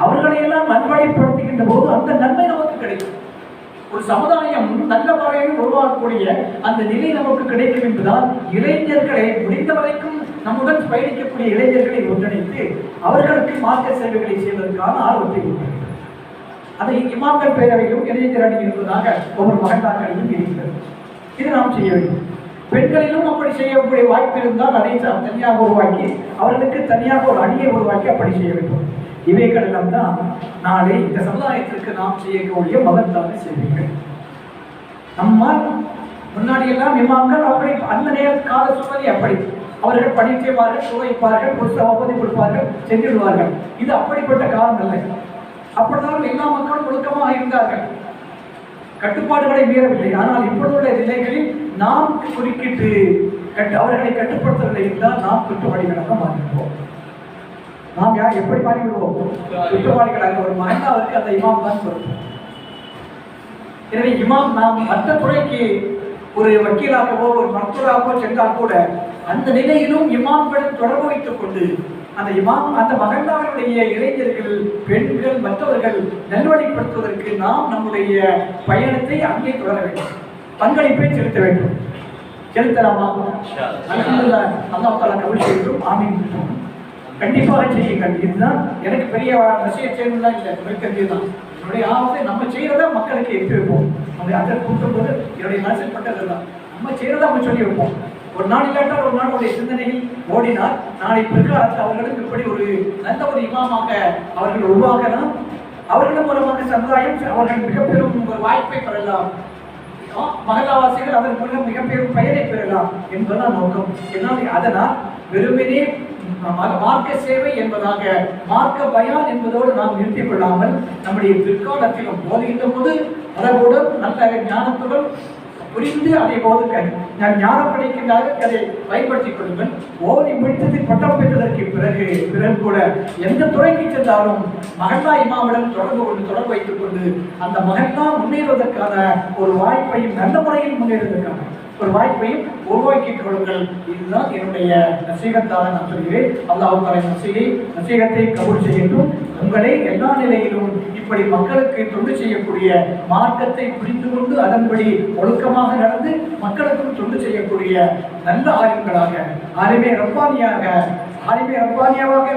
A: அவர்களையெல்லாம் நல்வழிப்படுத்துகின்ற போது அந்த நன்மை நமக்கு கிடைக்கும். ஒரு சமுதாயம் நல்ல முறையில் உருவாக்கக்கூடிய அந்த நிலை நமக்கு கிடைக்கும் என்பதால் இளைஞர்களை முடிந்த வரைக்கும் நம்முடன் பயணிக்கக்கூடிய இளைஞர்களை ஒன்றிணைத்து அவர்களுக்கு மார்க்க சேவைகளை செய்வதற்கான ஆர்வத்தை உருவாக்கிறது. அதை இமாம்கள் பேரவையிலும் இளைஞர் அணி இருப்பதாக ஒவ்வொரு மகன்தாக்களிலும் இருக்கிறது. இது நாம் செய்ய வேண்டும். பெண்களிலும் அப்படி செய்யக்கூடிய வாய்ப்பு இருந்தால் அதை தனியாக உருவாக்கி அவர்களுக்கு தனியாக ஒரு அணியை உருவாக்கி அப்படி செய்ய வேண்டும். இவைகள் எல்லாம் தான் நாளை இந்த சமுதாயத்திற்கு நாம் செய்யக்கூடிய மகத்தான சேவைகள். நம்மால் முன்னாடியெல்லாம் இமாம்கள் அப்படி அந்த நேர கால சூழ்நிலை அப்படி அவர்கள் பணி செய்வார்கள், சுவைப்பார்கள், அவதி கொடுப்பார்கள், சென்றுவிடுவார்கள். இது அப்படிப்பட்ட காலம் இல்லை. அப்படித்தான் எல்லா மக்களும் ஒழுக்கமாக இருந்தார்கள், கட்டுப்பாடுகளை மீறவில்லை. ஆனால் இப்பொழுதுள்ள நிலைகளில் நாம் குறுக்கிட்டு அவர்களை கட்டுப்படுத்தவில்லை என்றால் நாம் குற்றவாளிகளாக மாறிவிடுவோம். நாம் எப்படி மாறிவிடுவோம்? குற்றவாளிகளாக. ஒரு மஹல்லாவுக்கு அந்த இமாம் தான் பொறுப்பு. எனவே இமாம் நாம் மற்ற துறைக்கு ஒரு வக்கீலாகவோ ஒரு மருத்துவராகவோ சென்றால் கூட அந்த நிலையிலும் இமாம்களுடன் தொடர்பு வைத்துக் கொண்டு அந்த மகல்லாவினுடைய இளைஞர்கள், பெண்கள், மற்றவர்கள் நல்வழிப்படுத்துவதற்கு நாம் நம்முடைய பயணத்தை அங்கே தொடர வேண்டும், பங்களிப்பை செலுத்த வேண்டும். செலுத்தலாமா? அல்ஹம்துலில்லாஹ், அல்லாஹ் தஆலா கபூல் செய்யட்டும். ஆமீன். கண்டிப்பாக செய்யுங்கள். இதுதான் எனக்கு பெரிய விஷயம் செய்யணும்லாம் இல்லை, தான் என்னுடைய ஆபத்தை நம்ம செய்யறத மக்களுக்கு எடுத்து வைப்போம். நம்ம அதை கூட்டும்போது என்னுடைய மனசில் பட்டதுதான் நம்ம செய்யறத நம்ம சொல்லி வைப்போம். ஒரு நாள் இல்லாட்டால் ஒரு நாள் உடைய சிந்தனையில் ஓடினால் நாளை பிற்காலத்தில் அவர்களுக்கு இப்படி ஒரு நல்ல ஒரு இமாமாக அவர்கள் உருவாகலாம். அவர்கள் மூலமாக சமுதாயம் அவர்கள் மிக பெரும் ஒரு வாய்ப்பை பெறலாம். மகளாவாசிகள் அதன் மூலம் மிகப்பெரும் பெயரை பெறலாம் என்பதுதான் நோக்கம். அதனால் வெறுமனே மார்க்க சேவை என்பதாக மார்க்க பயான் என்பதோடு நாம் நிறுத்திக் கொள்ளாமல் நம்முடைய பிற்காலத்திலும் போதுகின்ற போது அதோடு நல்ல ஞானத்துடன் புரிந்து அதை போதுக்க ஞானம் படைக்கின்றார்கள், அதை பயன்படுத்திக் கொள்ளுங்கள். ஓதி முடித்தது பட்டம் பெற்றதற்கு பிறகு கூட எந்த துறைக்கு சென்றாலும் மகல்லா இமாமிடம் தொடர்பு வைத்துக் கொண்டு அந்த மகல்லா முன்னேறுவதற்கான ஒரு வாய்ப்பையும் நல்ல முறையில் முன்னேறுவதற்கான ஒரு வாய்ப்பையும் உருவாக்கிக் கொள்ளுங்கள். இதுதான் என்னுடைய நசீகத்தாக நான் சொல்கிறேன். அல்லாஹ் தஆலா நசீகத்தை கபூல் செய்யட்டும். உங்களை எல்லா நிலையிலும் இப்படி மக்களுக்கு தொண்டு செய்யக்கூடிய மார்க்கத்தை புரிந்து கொண்டு அதன்படி ஒழுக்கமாக நடந்து மக்களுக்கும் தொண்டு செய்யக்கூடிய நல்ல ஆலிம்களாக ஆலிமே ரப்பானியாவாக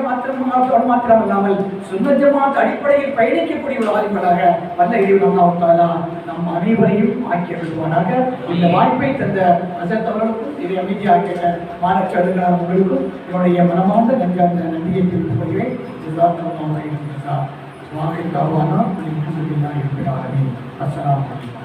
A: மாத்திரமல்லாமல் சுன்னத் ஜமாத் அடிப்படையில் பயணிக்கக்கூடிய ஒரு ஆலிம்களாக வல்ல இறைவன் அல்லாஹ் தஆலா நம் அனைவரையும் ஆக்கி அருள்வானாக. இந்த வாய்ப்பை தந்த ஹஸரத் அவர்களுக்கும் இதை அமைதியாக்கிய மாணவ சடுகளான உங்களுக்கும் என்னுடைய மனமார்ந்த நன்றியை தெரிவித்துக் கொள்கிறேன். ஜஸாக்கல்லாஹு கைரன் ஜஸா. வாஹிர் தஅவானா அல்ஹம்துலில்லாஹி ரப்பில் ஆலமீன். அஸ்ஸலாமு அலைக்கும்.